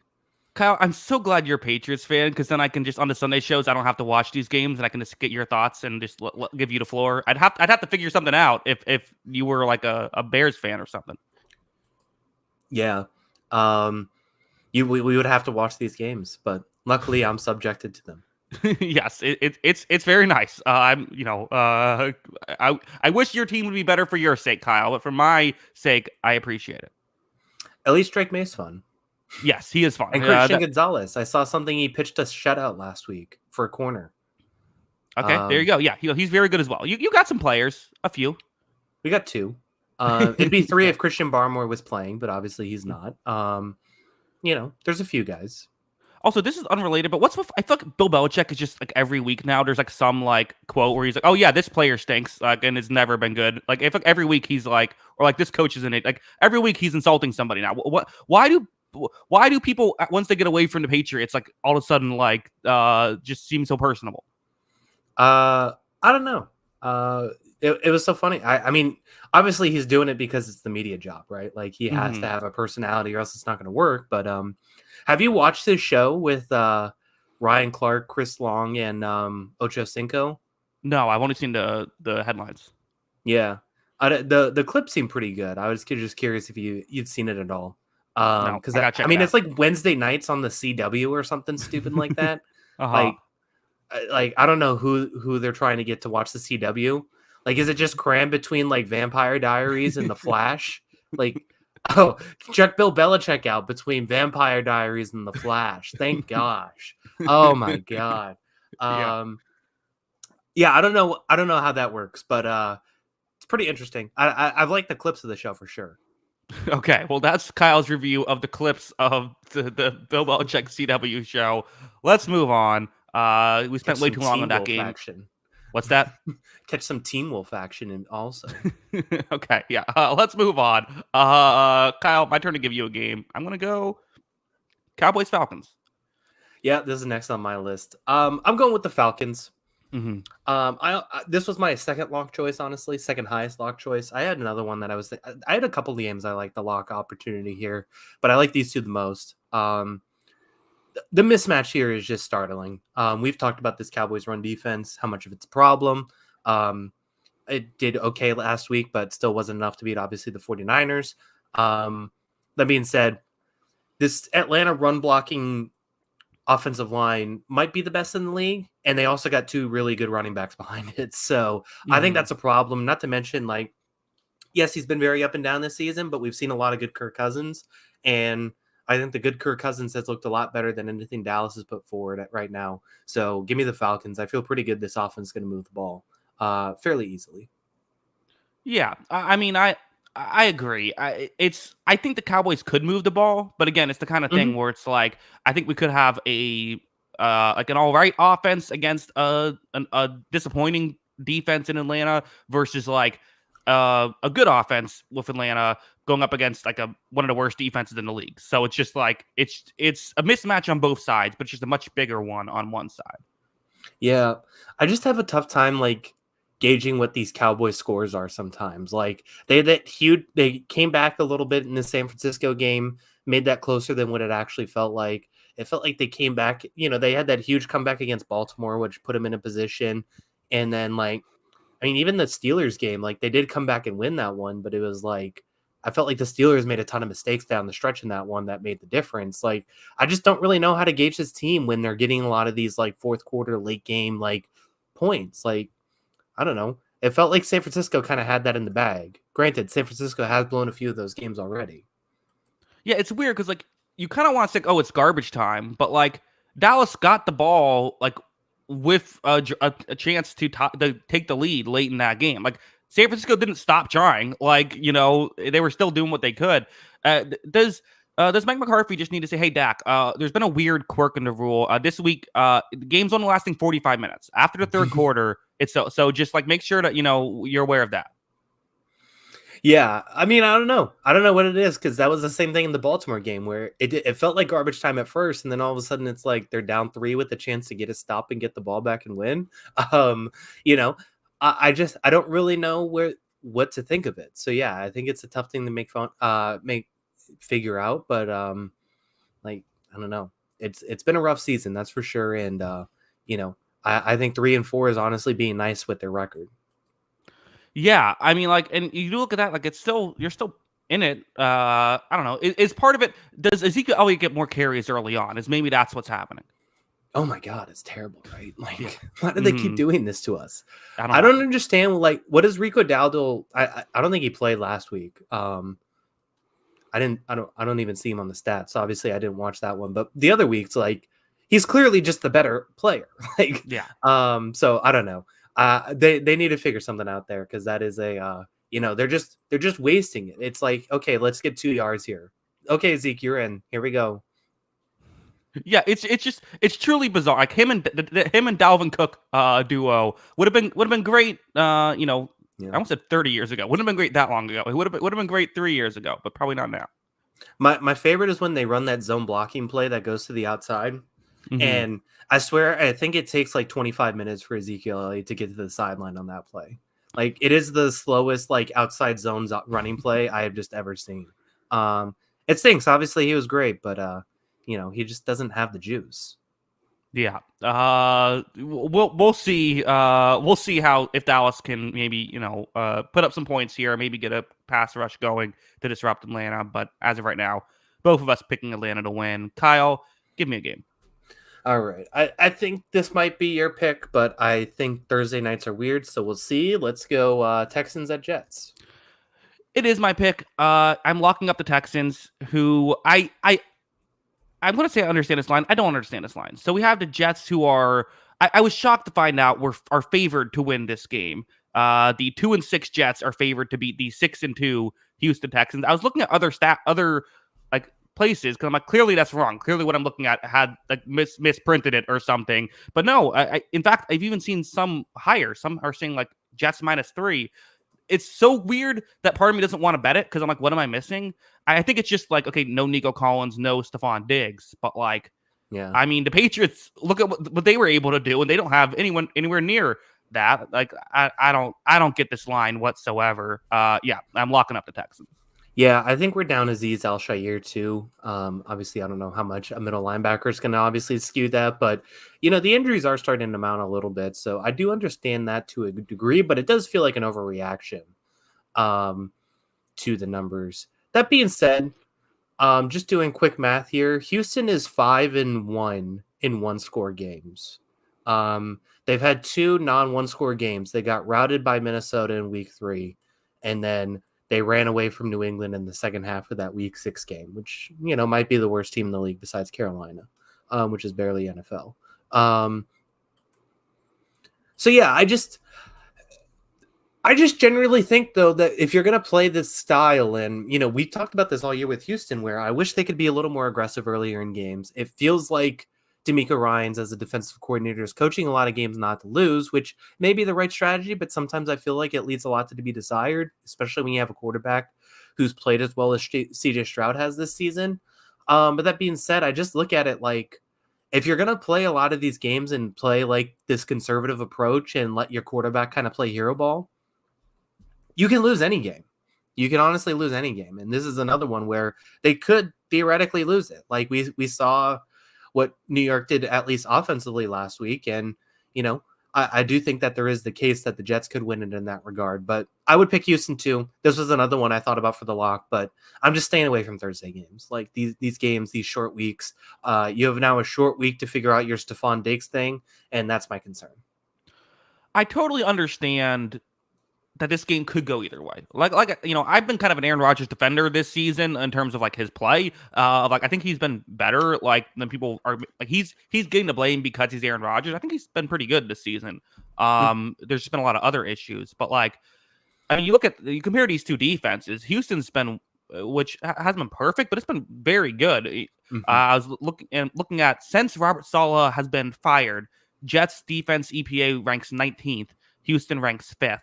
Kyle, I'm so glad you're a Patriots fan because then I can just on the Sunday shows I don't have to watch these games and I can just get your thoughts and just give you the floor. I'd have to figure something out if you were a Bears fan or something. Yeah, we would have to watch these games, but luckily I'm subjected to them. Yes, it's very nice. I wish your team would be better for your sake, Kyle, but for my sake, I appreciate it. At least Drake May's fun. Yes, he is fun. And Christian Gonzalez. I saw something he pitched a shutout last week for a corner. Okay, there you go. Yeah, he's very good as well. You got some players, a few. We got 2. It'd be 3 if Christian Barmore was playing, but obviously he's not. There's a few guys. Also, this is unrelated, but I feel like Bill Belichick is just every week now. There's some quote where he's like, "Oh yeah, this player stinks," and it's never been good. Every week he's or this coach isn't it. Every week he's insulting somebody now. Why do people once they get away from the Patriots all of a sudden just seem so personable? I don't know. It was so funny. I mean, obviously he's doing it because it's the media job, right? Like he has to have a personality or else it's not going to work. But have you watched this show with Ryan Clark, Chris Long, and Ocho Cinco? No, I've only seen the headlines. Yeah, the clip seemed pretty good. I was just curious if you'd seen it at all. No, Because I gotta check I it mean, out. it's like Wednesday nights on the CW or something stupid like that. Uh-huh. Like, I don't know who they're trying to get to watch the CW. Like, is it just crammed between like Vampire Diaries and The Flash? Like, oh, check Bill Belichick out between Vampire Diaries and The Flash. Thank gosh. Oh my god. Yeah. Yeah, I don't know. I don't know how that works, but it's pretty interesting. I've liked the clips of the show for sure. Okay, well, that's Kyle's review of the clips of the Bill Belichick CW show. Let's move on. We spent Catch way some too long on Teen that Wolf game. action. What's that? Catch some Teen Wolf action, and also. Okay, yeah. Let's move on. Kyle, my turn to give you a game. I'm gonna go Cowboys Falcons. Yeah, this is next on my list. I'm going with the Falcons. Mm-hmm. This was my second lock choice, honestly, second highest lock choice. I had another one that I had a couple of games I like the lock opportunity here, but I like these two the most. The mismatch here is just startling. We've talked about this Cowboys run defense, how much of it's a problem. It did okay last week, but still wasn't enough to beat, obviously, the 49ers. That being said, this Atlanta run blocking offensive line might be the best in the league, and they also got two really good running backs behind it. So I think that's a problem. Not to mention, like, yes, he's been very up and down this season, but we've seen a lot of good Kirk Cousins, and I think the good Kirk Cousins has looked a lot better than anything Dallas has put forward right now. So give me the Falcons. I feel pretty good this offense is going to move the ball fairly easily. Yeah, I mean, I agree. I think the Cowboys could move the ball, but again, it's the kind of thing where it's like I think we could have a like an all right offense against a disappointing defense in Atlanta versus like a good offense with Atlanta going up against like one of the worst defenses in the league. So it's just like it's a mismatch on both sides, but it's just a much bigger one on one side. Yeah, I just have a tough time like gauging what these Cowboys scores are sometimes. Like they came back a little bit in the San Francisco game, made that closer than what it actually felt like. It felt like they came back, they had that huge comeback against Baltimore, which put them in a position. And then like, I mean, even the Steelers game, like they did come back and win that one, but it was like I felt like the Steelers made a ton of mistakes down the stretch in that one that made the difference. Like, I just don't really know how to gauge this team when they're getting a lot of these like fourth quarter, late game, like points. Like, I don't know. It felt like San Francisco kind of had that in the bag. Granted, San Francisco has blown a few of those games already. Yeah, it's weird because like you kind of want to think, oh, it's garbage time, but like Dallas got the ball like with a chance to take the lead late in that game. Like San Francisco didn't stop trying. Like they were still doing what they could. Does Mike McCarthy just need to say, hey Dak, there's been a weird quirk in the rule this week. The game's only lasting 45 minutes after the third quarter. It's so just like make sure that you're aware of that. Yeah, I mean, I don't know. I don't know what it is because that was the same thing in the Baltimore game where it felt like garbage time at first, and then all of a sudden it's like they're down 3 with the chance to get a stop and get the ball back and win. You know, I don't really know what to think of it. So yeah, I think it's a tough thing to make figure out, but like I don't know. It's been a rough season, that's for sure, and I think 3-4 is honestly being nice with their record. Yeah, I mean, like, and you look at that, like, you're still in it. I don't know. Is part of it? Does Ezekiel Elliott get more carries early on? Is maybe that's what's happening? Oh my God, it's terrible, right? Like, Yeah. why do they keep doing this to us? I I don't understand. Like, what is Rico Dowdle? I don't think he played last week. I don't even see him on the stats. So obviously, I didn't watch that one. But the other weeks, like, he's clearly just the better player. Like, yeah. So I don't know. They need to figure something out there because that is they're just wasting it. It's like, okay, let's get 2 yards here. Okay, Zeke, you're in. Here we go. Yeah, it's truly bizarre. Like him and Dalvin Cook duo would have been great. I almost said 30 years ago. Wouldn't have been great that long ago. It would have been great 3 years ago, but probably not now. My favorite is when they run that zone blocking play that goes to the outside. Mm-hmm. And I swear, I think it takes like 25 minutes for Ezekiel Elliott to get to the sideline on that play. Like it is the slowest like outside zones running play I have just ever seen. It stinks. Obviously, he was great, but he just doesn't have the juice. Yeah. We'll see. We'll see how if Dallas can maybe put up some points here, maybe get a pass rush going to disrupt Atlanta. But as of right now, both of us picking Atlanta to win. Kyle, give me a game. All right. I think this might be your pick, but I think Thursday nights are weird, so we'll see. Let's go Texans at Jets. It is my pick. I'm locking up the Texans, who I'm going to say I understand this line. I don't understand this line. So we have the Jets, who are I was shocked to find out are favored to win this game. The 2-6 Jets are favored to beat the 6-2 Houston Texans. I was looking at other like places because I'm like, clearly that's wrong. Clearly what I'm looking at had like misprinted it or something. But no, in fact I've even seen some higher. Some are saying like Jets -3. It's so weird that part of me doesn't want to bet it because I'm like, what am I missing? I think it's just like, okay, no Nico Collins, no Stephon Diggs, but like, yeah, I mean, the Patriots, look at what they were able to do, and they don't have anyone anywhere near that. Like, I don't get this line whatsoever. Yeah, I'm locking up the Texans. yeah. I think we're down Aziz Al-Shaair too. Obviously, I don't know how much a middle linebacker is going to obviously skew that, but the injuries are starting to mount a little bit. So I do understand that to a degree, but it does feel like an overreaction to the numbers. That being said, just doing quick math here, Houston is 5-1 in one-score games. They've had 2 non-one-score games. They got routed by Minnesota in week 3, and then they ran away from New England in the second half of that week 6 game, which, might be the worst team in the league besides Carolina, which is barely NFL. So yeah, I just generally think, though, that if you're going to play this style, and, we talked about this all year with Houston, where I wish they could be a little more aggressive earlier in games. It feels like D'Amico Ryans, as a defensive coordinator, is coaching a lot of games not to lose, which may be the right strategy, but sometimes I feel like it leaves a lot to be desired, especially when you have a quarterback who's played as well as CJ Stroud has this season. But that being said, I just look at it like, if you're going to play a lot of these games and play like this conservative approach and let your quarterback kind of play hero ball, you can lose any game. You can honestly lose any game. And this is another one where they could theoretically lose it. Like we saw what New York did, at least offensively, last week. And, I do think that there is the case that the Jets could win it in that regard. But I would pick Houston too. This was another one I thought about for the lock, but I'm just staying away from Thursday games. Like these games, these short weeks. You have now a short week to figure out your Stephon Diggs thing, and that's my concern. I totally understand that this game could go either way. Like I've been kind of an Aaron Rodgers defender this season in terms of like his play. I think he's been better than people are. Like he's getting the blame because he's Aaron Rodgers. I think he's been pretty good this season. There's just been a lot of other issues, but you compare these two defenses. Houston's been, which hasn't been perfect, but it's been very good. Mm-hmm. I was looking at, since Robert Saleh has been fired, Jets defense EPA ranks 19th. Houston ranks 5th.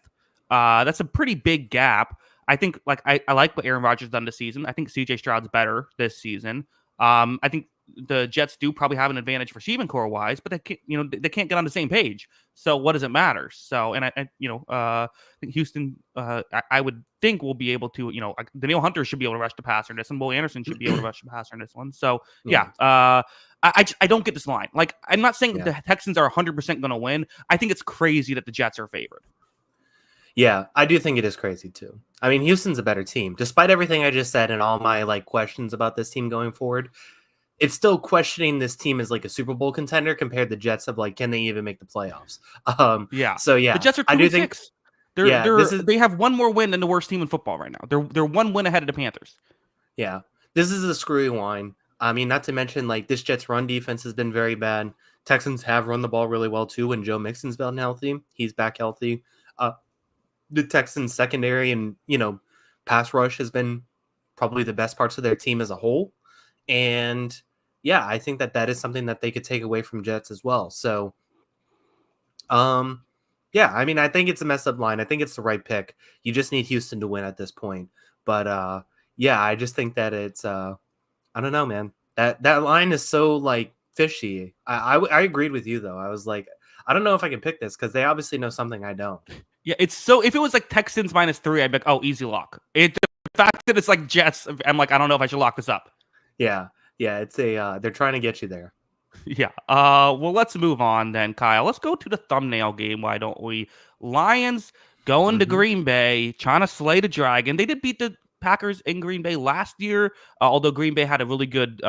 That's a pretty big gap. I think I like what Aaron Rodgers done this season. I think CJ Stroud's better this season. I think the Jets do probably have an advantage receiving core wise, but they can't get on the same page. So what does it matter? So, and I think Houston, I would think will be able to, Danielle Hunter should be able to rush the passer in this, and Will Anderson should be able to rush the passer in this one. So yeah. I don't get this line. Like, I'm not saying the Texans are 100% going to win. I think it's crazy that the Jets are favored. Yeah, I do think it is crazy too. I mean, Houston's a better team. Despite everything I just said and all my questions about this team going forward, it's still questioning this team as a Super Bowl contender compared to the Jets of can they even make the playoffs? Yeah. So yeah, the Jets are 2-6. They have one more win than the worst team in football right now. They're one win ahead of the Panthers. Yeah, this is a screwy line. I mean, not to mention this Jets run defense has been very bad. Texans have run the ball really well too when Joe Mixon's been healthy. He's back healthy. The Texans secondary and, pass rush has been probably the best parts of their team as a whole. And yeah, I think that is something that they could take away from Jets as well. So, yeah, I mean, I think it's a messed up line. I think it's the right pick. You just need Houston to win at this point. But, yeah, I just think that it's, I don't know, man, that line is so fishy. I agreed with you though. I was like, I don't know if I can pick this because they obviously know something I don't. Yeah, it's so. If it was like Texans -3, I'd be like, oh, easy lock. The fact that it's like Jets, I'm like, I don't know if I should lock this up. Yeah, it's they're trying to get you there. Yeah. Well, let's move on then, Kyle. Let's go to the thumbnail game. Why don't we? Lions going to Mm-hmm. Green Bay, trying to slay the dragon. They did beat the Packers in Green Bay last year, although Green Bay had a really good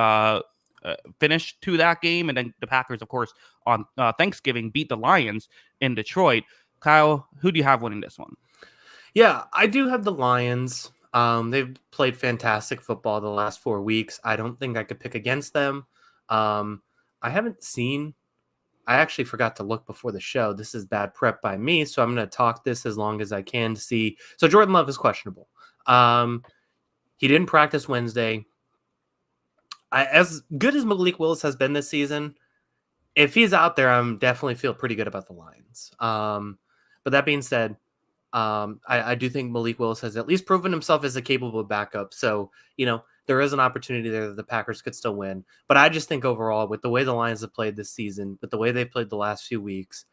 finish to that game, and then the Packers, of course, on Thanksgiving beat the Lions in Detroit. Kyle, who do you have winning this one? Yeah, I do have the Lions. They've played fantastic football the last 4 weeks. I don't think I could pick against them. I haven't seen. I actually forgot to look before the show. This is bad prep by me, so I'm going to talk this as long as I can to see. So Jordan Love is questionable. He didn't practice Wednesday. As good as Malik Willis has been this season, if he's out there, I'm definitely feel pretty good about the Lions. But that being said, I do think Malik Willis has at least proven himself as a capable backup. So, there is an opportunity there that the Packers could still win. But I just think overall, with the way the Lions have played this season, with the way they've played the last few weeks,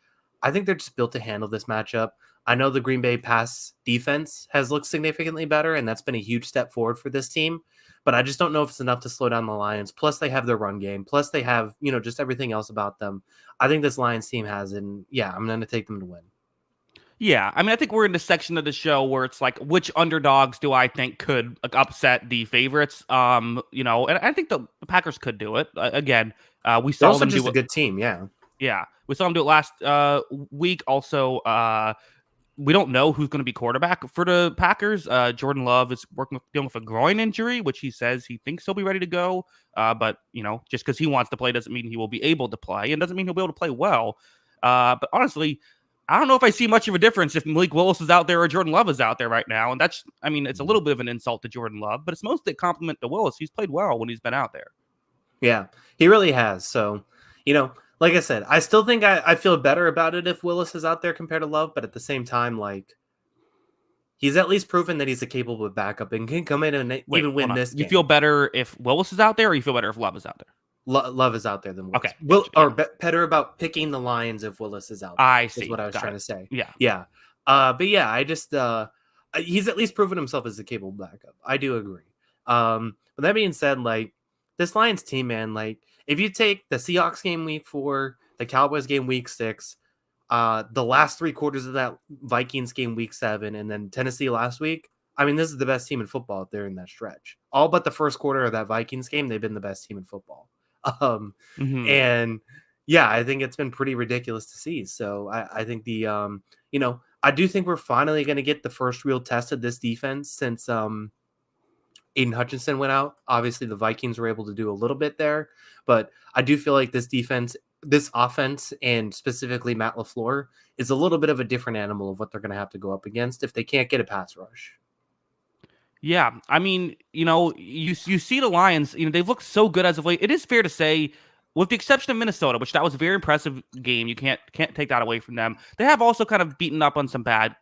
I think they're just built to handle this matchup. I know the Green Bay pass defense has looked significantly better, and that's been a huge step forward for this team. But I just don't know if it's enough to slow down the Lions. Plus, they have their run game. Plus, they have, just everything else about them. I think this Lions team has, and yeah, I'm going to take them to win. Yeah, I mean, I think we're in the section of the show where it's like, which underdogs do I think could upset the favorites? And I think the Packers could do it. Again, we saw them do a good team, yeah. Yeah, we saw them do it last week. Also, we don't know who's going to be quarterback for the Packers. Jordan Love is dealing with a groin injury, which he says he thinks he'll be ready to go. But just because he wants to play doesn't mean he will be able to play, and doesn't mean he'll be able to play well. But honestly, I don't know if I see much of a difference if Malik Willis is out there or Jordan Love is out there right now. And it's a little bit of an insult to Jordan Love, but it's mostly a compliment to Willis. He's played well when he's been out there. Yeah, he really has. So, like I said, I still think I feel better about it if Willis is out there compared to Love, but at the same time, like, he's at least proven that he's a capable backup and can come in and even win this game. You feel better if Willis is out there, or you feel better if Love is out there? Love is out there than Willis. Okay. Better about picking the Lions if Willis is out there. I see. Is what I was trying to say. Yeah. But yeah, I just he's at least proven himself as a capable backup. I do agree. But that being said, like, this Lions team, man, like, if you take the Seahawks game week 4, the Cowboys game week 6, the last 3 quarters of that Vikings game week 7, and then Tennessee last week, I mean, this is the best team in football out there in that stretch. All but the first quarter of that Vikings game, they've been the best team in football. And yeah, I think it's been pretty ridiculous to see. So I think I do think we're finally going to get the first real test of this defense since Aiden Hutchinson went out. Obviously, the Vikings were able to do a little bit there, but I do feel like this defense, this offense, and specifically Matt LaFleur, is a little bit of a different animal of what they're going to have to go up against if they can't get a pass rush. Yeah, I mean, you see the Lions, they've looked so good as of late. It is fair to say, with the exception of Minnesota, which that was a very impressive game, you can't take that away from them. They have also kind of beaten up on some bad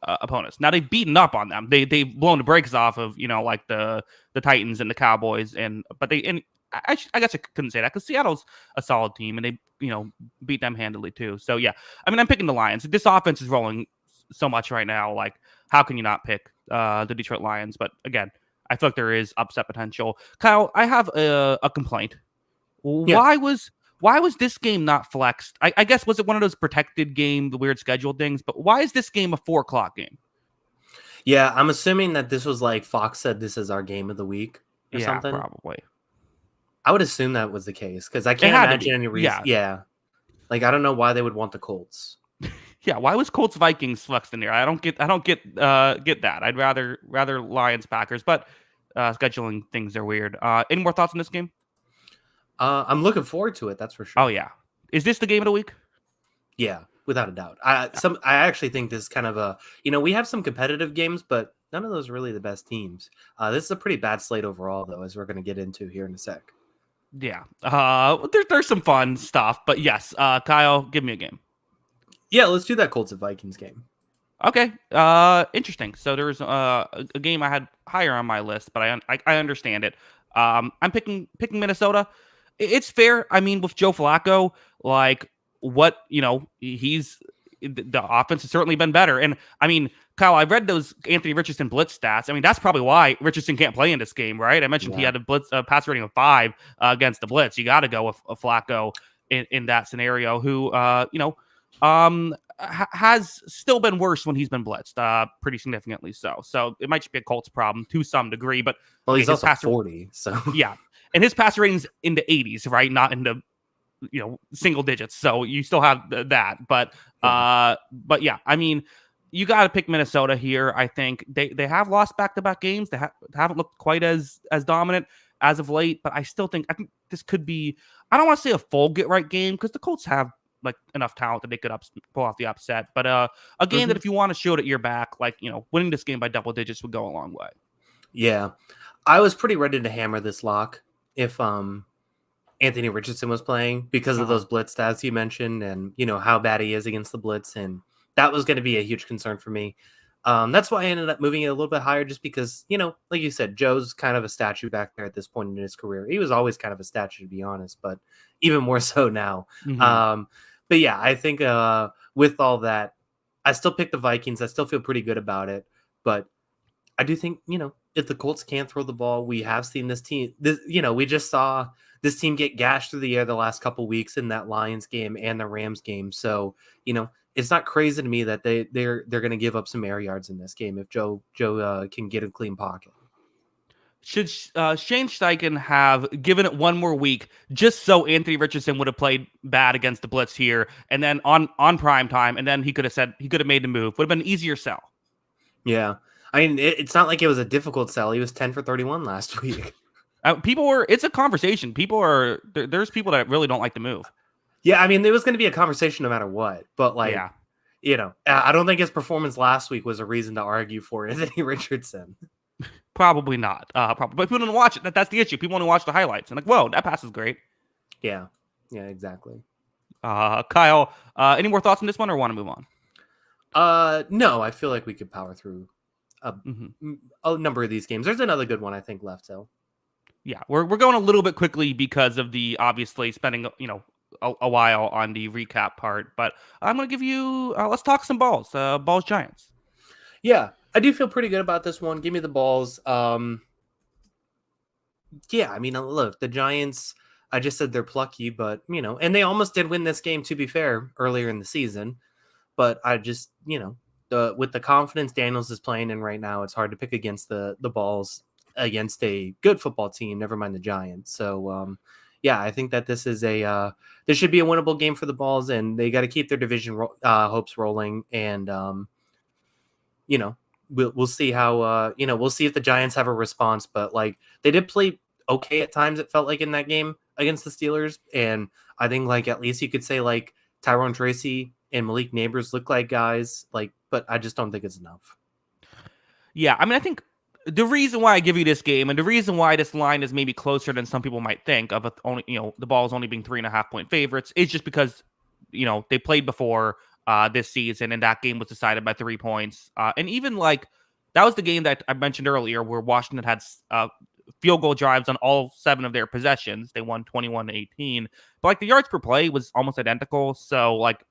opponents. Now they've beaten up on them. They've blown the brakes off of like the Titans and the Cowboys, but I guess I couldn't say that because Seattle's a solid team and they beat them handily too. So yeah, I mean, I'm picking the Lions. This offense is rolling so much right now. Like, how can you not pick the Detroit Lions? But again, I feel like there is upset potential. Kyle, I have a complaint. Yeah. Why was this game not flexed? I guess, was it one of those protected game, the weird schedule things? But why is this game a 4:00 game? Yeah, I'm assuming that this was like Fox said this is our game of the week or something. Probably. I would assume that was the case because I can't imagine any reason. Yeah. Like, I don't know why they would want the Colts. Yeah, why was Colts Vikings flexed in here? I don't get that. I'd rather Lions Packers, but scheduling things are weird. Any more thoughts on this game? I'm looking forward to it. That's for sure. Oh yeah, is this the game of the week? Yeah, without a doubt. I actually think this is kind of a we have some competitive games, but none of those are really the best teams. This is a pretty bad slate overall, though, as we're going to get into here in a sec. Yeah, there's some fun stuff, but yes, Kyle, give me a game. Yeah, let's do that Colts and Vikings game. Okay. Interesting. So there's a game I had higher on my list, but I understand it. I'm picking Minnesota. It's fair. I mean, with Joe Flacco, like, what he's the offense has certainly been better. And I mean, Kyle, I read those Anthony Richardson blitz stats. I mean, that's probably why Richardson can't play in this game, right? I mentioned he had a pass rating of 5 against the blitz. You got to go with Flacco in that scenario, who has still been worse when he's been blitzed, pretty significantly so. So it might just be a Colts problem to some degree, but he's also 40, so yeah, and his passer rating's in the 80s, right? Not in the single digits. So you still have that, but yeah, I mean, you got to pick Minnesota here. I think they have lost back-to-back games. They haven't looked quite as dominant as of late, but I think this could be, I don't want to say a full get right game because the Colts have like enough talent that they could pull off the upset, but a game that if you want to show it at your back, like, winning this game by double digits would go a long way. Yeah. I was pretty ready to hammer this lock if Anthony Richardson was playing because of those blitz stats you mentioned and, how bad he is against the blitz. And that was going to be a huge concern for me. That's why I ended up moving it a little bit higher just because, like you said, Joe's kind of a statue back there at this point in his career. He was always kind of a statue, to be honest, but even more so now. But yeah, I think with all that, I still pick the Vikings. I still feel pretty good about it. But I do think, if the Colts can't throw the ball, we have seen this team, we just saw this team get gashed through the air the last couple weeks in that Lions game and the Rams game. So, it's not crazy to me that they're going to give up some air yards in this game if Joe can get a clean pocket. Should Shane Steichen have given it one more week just so Anthony Richardson would have played bad against the blitz here, and then on prime time, and then he could have made the move? Would have been an easier sell. Yeah, I mean, it's not like it was a difficult sell. He was 10 for 31 last week. It's a conversation. There's people that really don't like the move. Yeah, I mean, there was going to be a conversation no matter what, but I don't think his performance last week was a reason to argue for Anthony Richardson. Probably not. But people don't watch it. That's the issue. People want to watch the highlights and whoa, that pass is great. Yeah, exactly. Kyle, any more thoughts on this one, or want to move on? No, I feel like we could power through a number of these games. There's another good one I think left, so. Yeah, we're going a little bit quickly because of the obviously spending a while on the recap part, but I'm going to give you let's talk some balls. Balls Giants. Yeah, I do feel pretty good about this one. Give me the balls. Yeah, I mean, look, the Giants, I just said they're plucky, but and they almost did win this game, to be fair, earlier in the season, but I just with the confidence Daniels is playing in right now, it's hard to pick against the balls against a good football team, never mind the Giants. So yeah, I think that this is this should be a winnable game for the Balls, and they got to keep their division hopes rolling. And we'll see how we'll see if the Giants have a response. But like, they did play okay at times. It felt like in that game against the Steelers, and I think like at least you could say like Tyrone Tracy and Malik Neighbors look like guys. Like, but I just don't think it's enough. Yeah, I mean, I think the reason why I give you this game, and the reason why this line is maybe closer than some people might think of, only the Balls only being 3.5 point favorites, is just because they played before this season, and that game was decided by 3 points. And even like that was the game that I mentioned earlier, where Washington had field goal drives on all 7 of their possessions. They won 21-18, but like the yards per play was almost identical. So like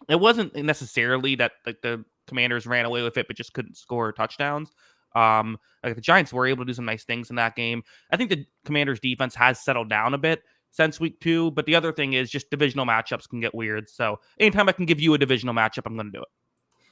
it wasn't necessarily that like the Commanders ran away with it, but just couldn't score touchdowns. Like the Giants were able to do some nice things in that game. I think the Commanders defense has settled down a bit since week 2, but the other thing is just divisional matchups can get weird. So anytime I can give you a divisional matchup, I'm going to do it.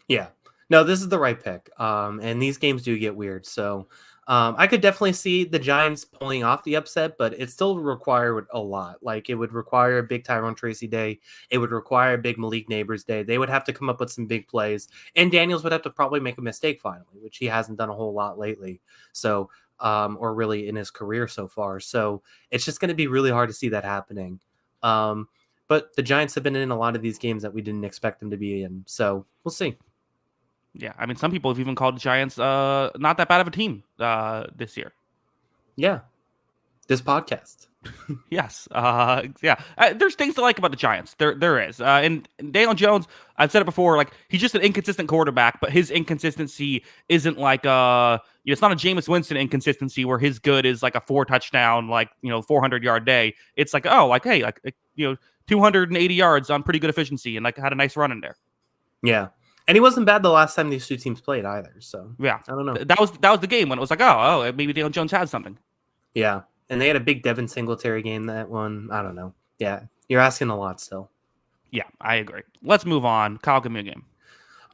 Yeah, no, this is the right pick. And these games do get weird. So I could definitely see the Giants pulling off the upset, but it still required a lot. Like it would require a big Tyrone Tracy day. It would require a big Malik Neighbors day. They would have to come up with some big plays, and Daniels would have to probably make a mistake finally, which he hasn't done a whole lot lately. So, or really in his career so far. So it's just going to be really hard to see that happening. But the Giants have been in a lot of these games that we didn't expect them to be in. So we'll see. Yeah, I mean, some people have even called the Giants not that bad of a team this year. Yeah, this podcast. Yes. Yeah. There's things to like about the Giants. There is. And Daniel Jones, I've said it before, like he's just an inconsistent quarterback, but his inconsistency isn't like it's not a Jameis Winston inconsistency where his good is like a 4 touchdown, like 400-yard day. It's like, oh, like hey, like 280 yards on pretty good efficiency and like had a nice run in there. Yeah. And he wasn't bad the last time these two teams played either. So Yeah, I don't know. that was the game when it was like, maybe Daniel Jones had something. Yeah. And they had a big Devin Singletary game that one. I don't know. Yeah. You're asking a lot still. Yeah, I agree. Let's move on. Kyle, give me a game.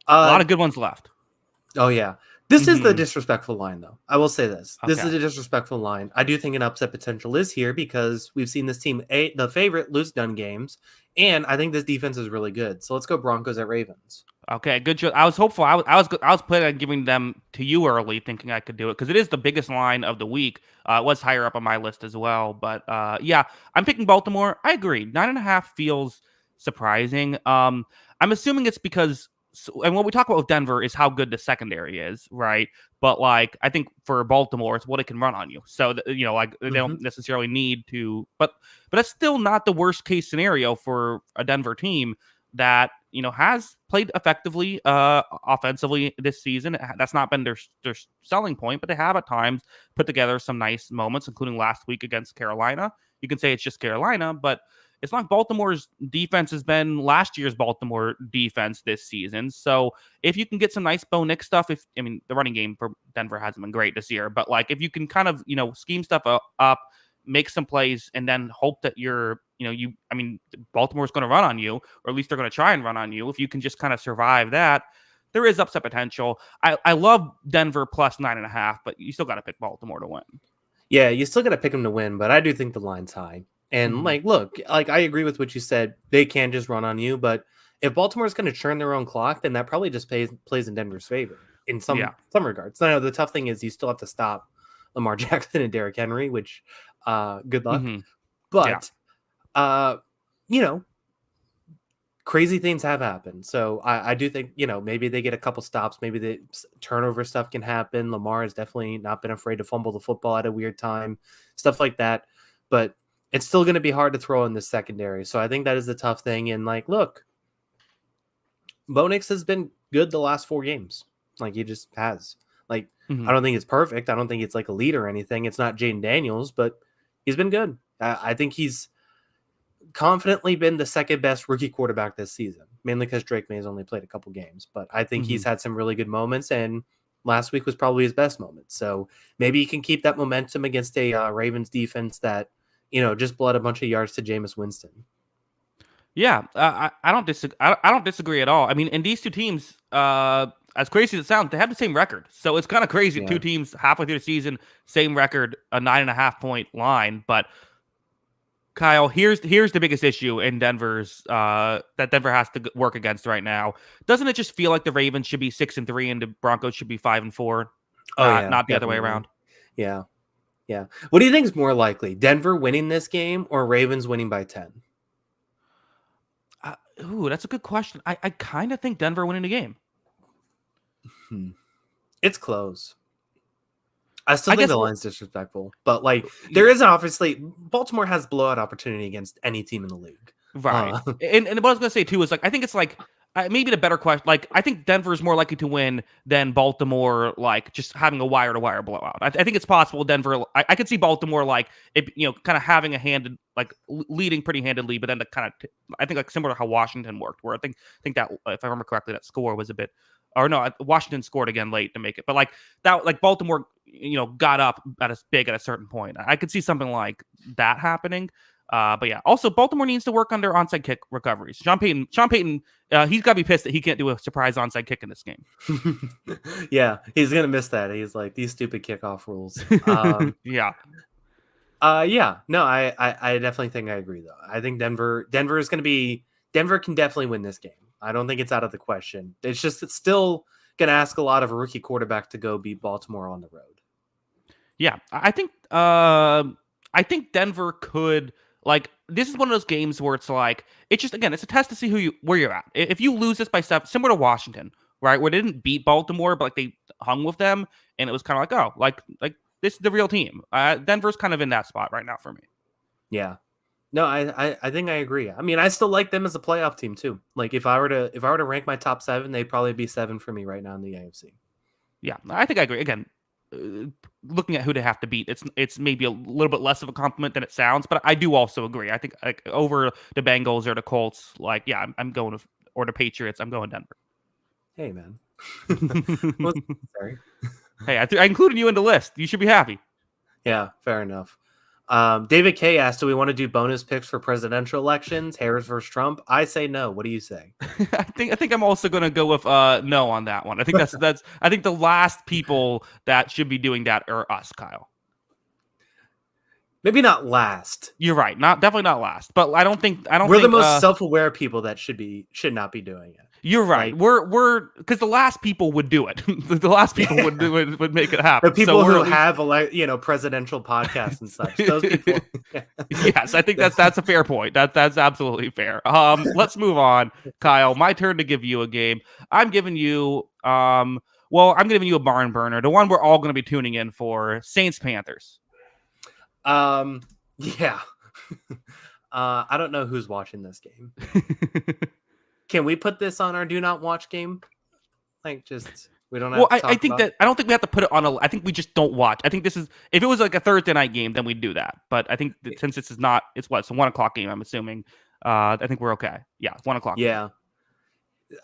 A Uh lot of good ones left. oh yeah. This is the Mhm. disrespectful line though. I will say this. This Okay. is a disrespectful line. I do think an upset potential is here because we've seen this team the favorite lose done games, and I think this defense is really good. So let's go Broncos at Ravens. Okay, good job. I was hopeful. I was planning on giving them to you early, thinking I could do it because it is the biggest line of the week. It was higher up on my list as well, but yeah, I'm picking Baltimore. I agree. 9.5 feels surprising. I'm assuming it's because, and what we talk about with Denver is how good the secondary is, right? But like, I think for Baltimore, it's what it can run on you. So like they don't necessarily need to, but that's still not the worst case scenario for a Denver team that has played effectively offensively this season. That's not been their selling point, but they have at times put together some nice moments, including last week against Carolina. You can say it's just Carolina, but it's not Baltimore's defense has been last year's Baltimore defense this season. So if you can get some nice Bo Nick stuff, the running game for Denver hasn't been great this year, but like if you can kind of scheme stuff up, make some plays, and then hope that Baltimore's going to run on you, or at least they're going to try and run on you. If you can just kind of survive that, there is upset potential. I love Denver plus 9.5, but you still got to pick Baltimore to win. Yeah, you still got to pick them to win, but I do think the line's high. And look, like I agree with what you said. They can just run on you, but if Baltimore's going to churn their own clock, then that probably just plays in Denver's favor in some regards. Now, the tough thing is you still have to stop Lamar Jackson and Derrick Henry, which good luck. But crazy things have happened. So I do think, maybe they get a couple stops. Maybe the turnover stuff can happen. Lamar has definitely not been afraid to fumble the football at a weird time, stuff like that. But it's still going to be hard to throw in the secondary. So I think that is the tough thing. And look, Bo Nix has been good the last 4 games. He just has. I don't think it's perfect. I don't think it's like a lead or anything. It's not Jaden Daniels, but he's been good. I think he's confidently been the second best rookie quarterback this season, mainly because Drake May has only played a couple games. But I think he's had some really good moments, and last week was probably his best moment. So maybe he can keep that momentum against a Ravens defense that, just bled a bunch of yards to Jameis Winston. Yeah, I don't disagree. I don't disagree at all. I mean, and these two teams, as crazy as it sounds, they have the same record. So it's kind of crazy. Yeah. Two teams halfway through the season, same record, a 9.5 point line. But Kyle, here's the biggest issue in Denver's that Denver has to work against right now. Doesn't it just feel like the Ravens should be 6-3 and the Broncos should be 5-4? Not the other way around. Yeah. Yeah. What do you think is more likely? Denver winning this game or Ravens winning by 10? That's a good question. I kind of think Denver winning the game. It's close. I still think the line's disrespectful, but there isn't obviously Baltimore has blowout opportunity against any team in the league. Right. And what I was going to say too is I think it's maybe the better question. I think Denver is more likely to win than Baltimore, just having a wire to wire blowout. I think it's possible Denver, I could see Baltimore, kind of having a hand, leading pretty handedly, but then I think similar to how Washington worked, where I think that, if I remember correctly, that score was a bit, or no, Washington scored again late to make it. But Baltimore, got up at a certain point. I could see something like that happening. But yeah, also Baltimore needs to work on their onside kick recoveries. Sean Payton, he's got to be pissed that he can't do a surprise onside kick in this game. Yeah, he's gonna miss that. He's like, these stupid kickoff rules. Yeah. No, I definitely think I agree though. I think Denver can definitely win this game. I don't think it's out of the question. It's still gonna ask a lot of a rookie quarterback to go beat Baltimore on the road. Yeah, I think Denver could. This is one of those games where it's it's a test to see where you're at. If you lose this by 7, similar to Washington, right, where they didn't beat Baltimore, but they hung with them, and it was kind of this is the real team. Denver's kind of in that spot right now for me. Yeah, no, I think I agree. I mean, I still like them as a playoff team too. If I were to rank my top 7, they'd probably be 7 for me right now in the AFC. Yeah, I think I agree. Again, looking at who they have to beat, it's maybe a little bit less of a compliment than it sounds, but I do also agree. I think over the Bengals or the Colts, I'm going or the Patriots, I'm going Denver. Hey, man. Well, sorry. Hey, I included you in the list. You should be happy. Yeah, fair enough. David K asked, do we want to do bonus picks for presidential elections, Harris versus Trump? I say no. What do you say? I think I'm also gonna go with no on that one. I think that's I think the last people that should be doing that are us, Kyle. Maybe not last. You're right. Definitely not last. But I don't think We're the most self-aware people that should not be doing it. You're right. Like, we're because the last people would do it. The last people would make it happen. The people who have presidential podcasts and such. Those people. Yes, I think that's a fair point. That's absolutely fair. Let's move on, Kyle. My turn to give you a game. I'm giving you I'm giving you a barn burner, the one we're all going to be tuning in for, Saints Panthers. Yeah. I don't know who's watching this game. Can we put this on our do not watch game? Like, just we don't have. Well, I think that I don't think we have to put it on I think we just don't watch. I think this is, if it was like a Thursday night game, then we'd do that. But I think that since this is not, it's a 1:00 game. I'm assuming. I think we're okay. Yeah, 1:00. Yeah.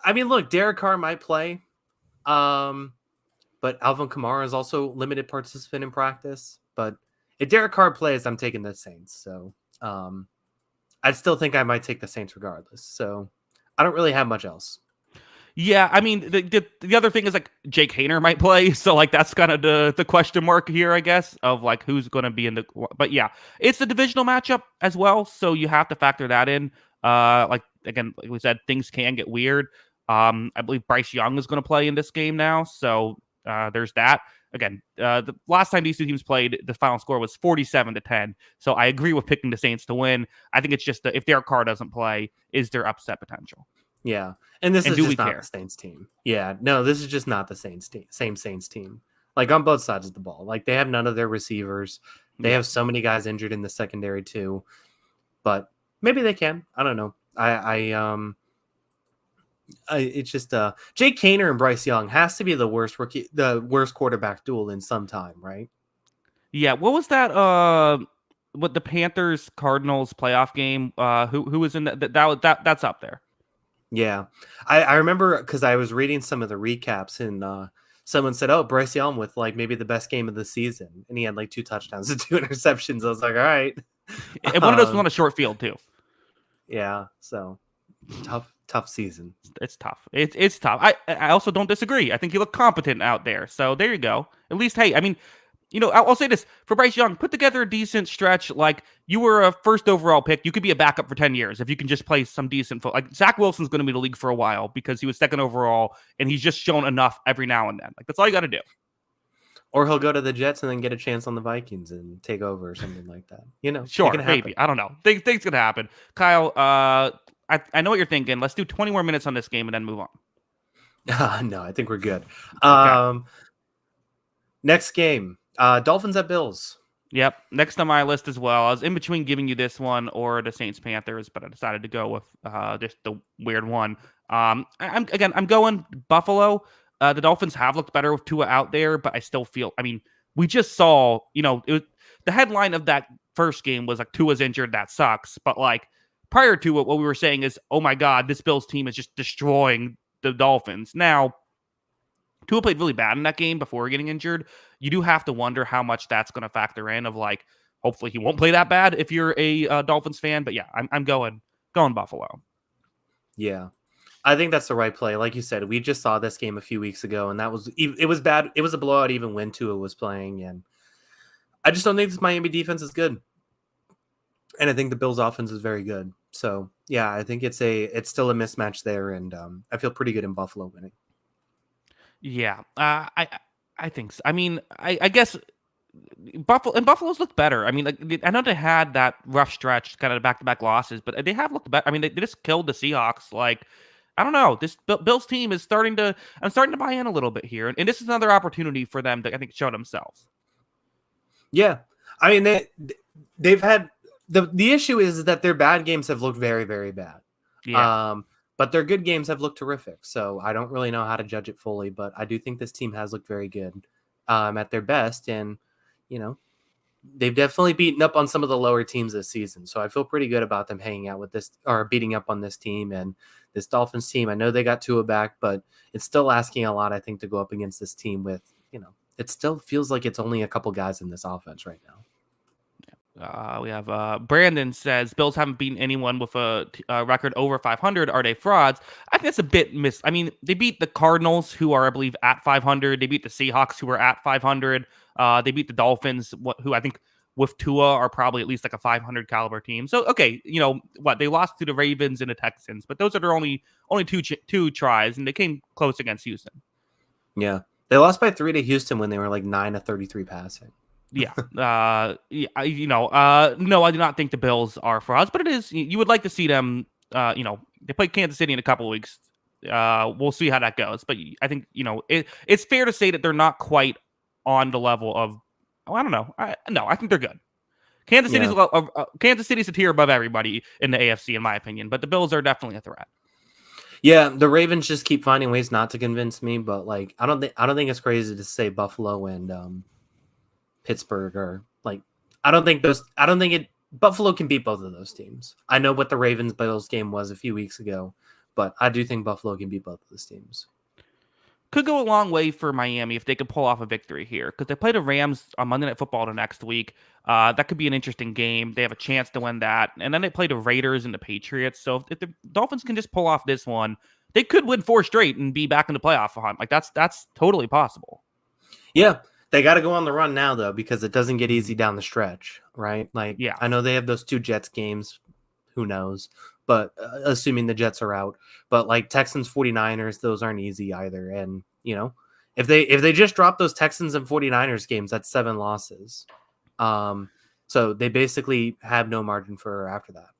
I mean, look, Derek Carr might play, but Alvin Kamara is also limited participant in practice. But if Derek Carr plays, I'm taking the Saints. So I'd still think I might take the Saints regardless. So I don't really have much else. Yeah, I mean, the other thing is like Jake Haener might play, so like that's kind of the question mark here, I guess, of like who's going to be in the. But yeah, it's a divisional matchup as well, so you have to factor that in. Like we said, things can get weird. I believe Bryce Young is going to play in this game now, so there's that. Again, the last time these two teams played, the final score was 47-10. So I agree with picking the Saints to win. I think it's just if Derek Carr doesn't play, is there upset potential? Yeah, and this is just not the Saints team. Yeah, no, this is just not the Saints team. Same Saints team. Like on both sides of the ball. Like they have none of their receivers. They have so many guys injured in the secondary too. But maybe they can. I don't know. It's just Jake Haener and Bryce Young has to be the worst quarterback duel in some time, right? Yeah. What was that? What the Panthers Cardinals playoff game? Who was in that's up there. Yeah, I remember because I was reading some of the recaps and someone said, "Oh, Bryce Young with like maybe the best game of the season," and he had like 2 touchdowns and 2 interceptions. I was like, "All right," and one of those was on a short field too. Yeah, so tough season. It's tough. It's tough. I also don't disagree. I think you look competent out there. So there you go. At least, hey, I mean, I'll say this for Bryce Young, put together a decent stretch. Like you were a first overall pick. You could be a backup for 10 years if you can just play some decent football. Like Zach Wilson's going to be in the league for a while because he was second overall and he's just shown enough every now and then. Like that's all you got to do. Or he'll go to the Jets and then get a chance on the Vikings and take over or something like that. Sure, maybe. I don't know. Things can happen. Kyle, I know what you're thinking. Let's do 20 more minutes on this game and then move on. No, I think we're good. Okay. Next game. Dolphins at Bills. Yep. Next on my list as well. I was in between giving you this one or the Saints Panthers, but I decided to go with just the weird one. I'm going Buffalo. The Dolphins have looked better with Tua out there, but I still feel, I mean, we just saw, the headline of that first game was like Tua's injured, that sucks. But like prior to it, what we were saying is, oh my God, this Bills team is just destroying the Dolphins. Now, Tua played really bad in that game before getting injured. You do have to wonder how much that's going to factor in of like, hopefully he won't play that bad if you're a Dolphins fan. But yeah, I'm going Buffalo. Yeah, I think that's the right play. Like you said, we just saw this game a few weeks ago, and it was bad. It was a blowout even when Tua was playing, and I just don't think this Miami defense is good. And I think the Bills offense is very good. So yeah, I think it's still a mismatch there, and I feel pretty good in Buffalo winning. Yeah, I think so. I mean, I guess Buffalo's looked better. I mean, like, I know they had that rough stretch, kind of back-to-back losses, but they have looked better. I mean, they just killed the Seahawks. Like, I don't know. This Bills team is I'm starting to buy in a little bit here, and this is another opportunity for them to, I think, show themselves. Yeah, I mean they've had the issue is that their bad games have looked very, very bad. Yeah. But their good games have looked terrific. So I don't really know how to judge it fully, but I do think this team has looked very good at their best. And, they've definitely beaten up on some of the lower teams this season. So I feel pretty good about them hanging out with this or beating up on this team. And this Dolphins team, I know they got Tua back, but it's still asking a lot, I think, to go up against this team with, it still feels like it's only a couple guys in this offense right now. We have Brandon says Bills haven't beaten anyone with a record over 500. Are they frauds? I think that's a bit I mean, they beat the Cardinals, who are, I believe, at 500. They beat the Seahawks, who are at 500. They beat the Dolphins, who I think with Tua are probably at least like a 500 caliber team. So, okay, they lost to the Ravens and the Texans, but those are their only two tries, and they came close against Houston. Yeah, they lost by 3 to Houston when they were like 9 of 33 passing. Yeah. No, I do not think the Bills are frauds, but it is. You would like to see them. They play Kansas City in a couple of weeks. We'll see how that goes. But I think it's fair to say that they're not quite on the level of. Oh, I don't know. I think they're good. Kansas City's a tier above everybody in the AFC, in my opinion. But the Bills are definitely a threat. Yeah, the Ravens just keep finding ways not to convince me. But like, I don't think it's crazy to say Buffalo and Pittsburgh or like Buffalo can beat both of those teams. I know what the Ravens Bills game was a few weeks ago, but I do think Buffalo can beat both of those teams. Could go a long way for Miami if they could pull off a victory here, because they play the Rams on Monday Night Football the next week. That could be an interesting game. They have a chance to win that, and then they play the Raiders and the Patriots. So if the Dolphins can just pull off this one, they could win 4 straight and be back in the playoff hunt. Like that's totally possible. Yeah. They got to go on the run now, though, because it doesn't get easy down the stretch, right? Like, yeah, I know they have those 2 Jets games. Who knows? But assuming the Jets are out. But like Texans, 49ers, those aren't easy either. And, if they just drop those Texans and 49ers games, that's 7 losses. So they basically have no margin for error after that.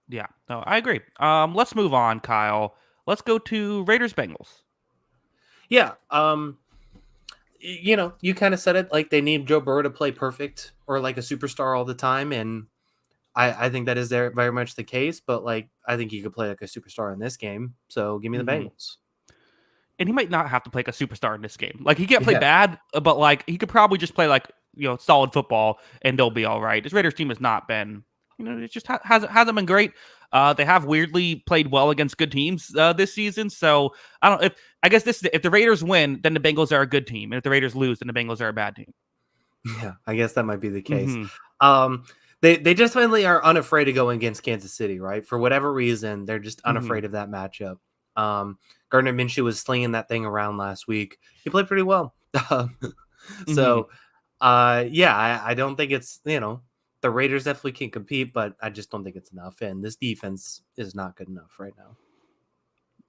Yeah, no, I agree. Let's move on, Kyle. Let's go to Raiders Bengals. Yeah. You kind of said it, like they need Joe Burrow to play perfect or like a superstar all the time. And I think that is very much the case, but like, I think he could play like a superstar in this game. So give me the Bengals. And he might not have to play like a superstar in this game. Like he can't play bad, but like he could probably just play like, solid football and they'll be all right. This Raiders team has not been, it just hasn't been great. They have weirdly played well against good teams this season. So I guess if the Raiders win, then the Bengals are a good team. And if the Raiders lose, then the Bengals are a bad team. Yeah, I guess that might be the case. Mm-hmm. They just finally are unafraid to go against Kansas City, right? For whatever reason, they're just unafraid of that matchup. Gardner Minshew was slinging that thing around last week. He played pretty well. So, I don't think it's, the Raiders definitely can compete, but I just don't think it's enough. And this defense is not good enough right now.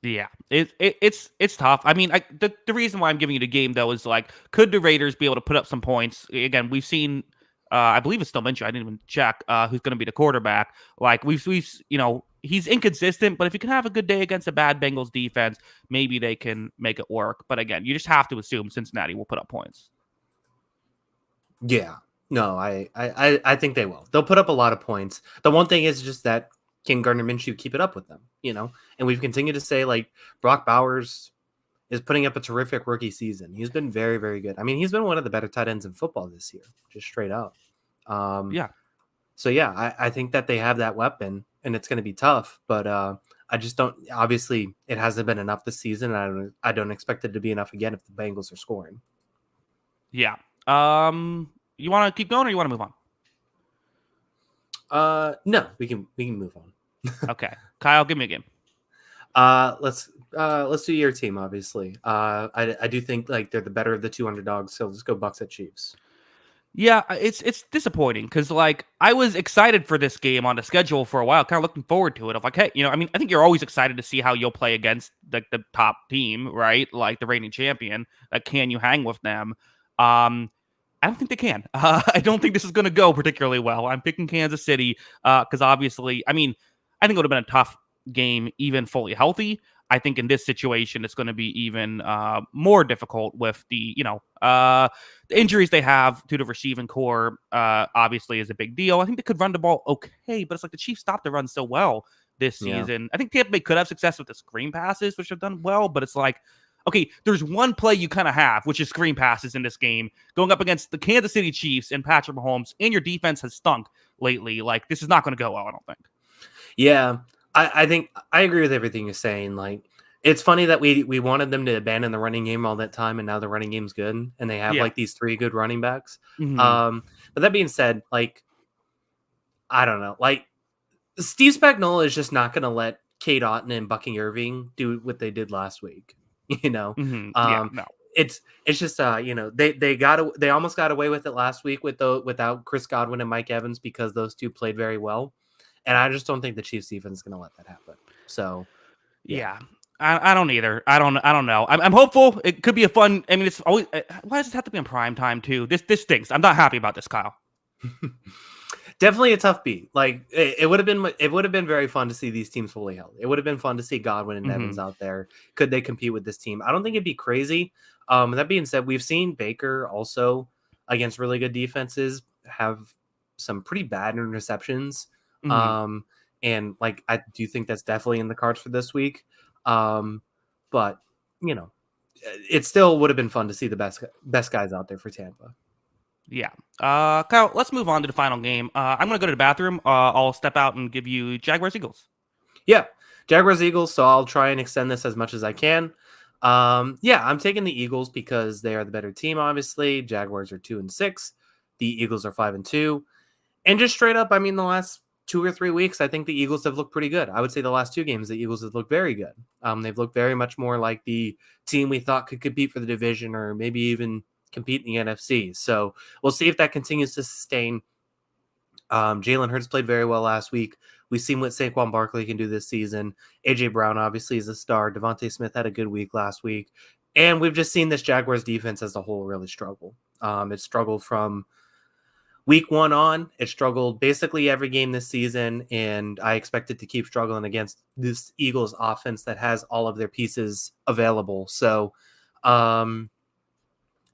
Yeah, it's tough. I mean, the reason why I'm giving you the game, though, is like, could the Raiders be able to put up some points? Again, we've seen, I believe it's still Minshew. I didn't even check who's going to be the quarterback. Like, we've he's inconsistent, but if you can have a good day against a bad Bengals defense, maybe they can make it work. But again, you just have to assume Cincinnati will put up points. Yeah. No, I think they will. They'll put up a lot of points. The one thing is just that can Gardner Minshew keep it up with them, And we've continued to say, like, Brock Bowers is putting up a terrific rookie season. He's been very, very good. I mean, he's been one of the better tight ends in football this year, just straight up. Yeah. So, yeah, I think that they have that weapon, and it's going to be tough. But I just don't – obviously, it hasn't been enough this season, and I don't expect it to be enough again if the Bengals are scoring. Yeah. You want to keep going or you want to move on? No, we can move on. Okay. Kyle, give me a game. Let's do your team, obviously. I do think like they're the better of the 2 underdogs, so let's go Bucs at Chiefs. Yeah, it's disappointing because like I was excited for this game on the schedule for a while, kind of looking forward to it. Of like, hey, I mean, I think you're always excited to see how you'll play against the top team, right? Like the reigning champion. Can you hang with them? I don't think they can. I don't think this is going to go particularly well. I'm picking Kansas City because obviously, I mean, I think it would have been a tough game even fully healthy. I think in this situation, it's going to be even more difficult with the injuries they have to the receiving core. Obviously, is a big deal. I think they could run the ball okay, but it's like the Chiefs stopped the run so well this season. Yeah. I think Tampa Bay could have success with the screen passes, which have done well, but it's like, okay, there's one play you kind of have, which is screen passes in this game, going up against the Kansas City Chiefs and Patrick Mahomes, and your defense has stunk lately. Like, this is not going to go well, I don't think. Yeah. I think I agree with everything you're saying. Like, it's funny that we wanted them to abandon the running game all that time, and now the running game's good, and they have Yeah. like these 3 good running backs. Hmm. But that being said, like, I don't know, like Steve Spagnuolo is just not going to let Kate Otten and Bucky Irving do what they did last week. You know, Hmm. Yeah. um, No. it's just they almost got away with it last week without Chris Godwin and Mike Evans because those two played very well, and I just don't think the Chiefs defense is going to let that happen. So yeah. Yeah. I don't either. I don't know. I'm hopeful. It could be a fun. I mean, it's always. Why does it have to be in prime time too? This stinks. I'm not happy about this, Kyle. Definitely a tough beat. Like it would have been very fun to see these teams fully held. It would have been fun to see Godwin and Evans Hmm. out there. Could they compete with this team? I don't think it'd be crazy. That being said, we've seen Baker also against really good defenses have some pretty bad interceptions. Hmm. Um, and like I do think that's definitely in the cards for this week. Um, but you know, it still would have been fun to see the best guys out there for Tampa. Yeah. Kyle, let's move on to the final game. I'm gonna go to the bathroom. I'll step out and give you Jaguars Eagles. Yeah, Jaguars Eagles. So I'll try and extend this as much as I can. Yeah, I'm taking the Eagles because they are the better team. Obviously, Jaguars are 2-6. The Eagles are 5-2. And just straight up, I mean, the last 2 or 3 weeks, I think the Eagles have looked pretty good. I would say the last 2 games, the Eagles have looked very good. They've looked very much more like the team we thought could compete for the division or maybe even compete in the NFC. So we'll see if that continues to sustain. Jalen Hurts played very well last week. We've seen what Saquon Barkley can do this season. AJ Brown obviously is a star. Devontae Smith had a good week last week. And we've just seen this Jaguars defense as a whole really struggle. It struggled from week 1 on. It struggled basically every game this season. And I expect it to keep struggling against this Eagles offense that has all of their pieces available. So, um,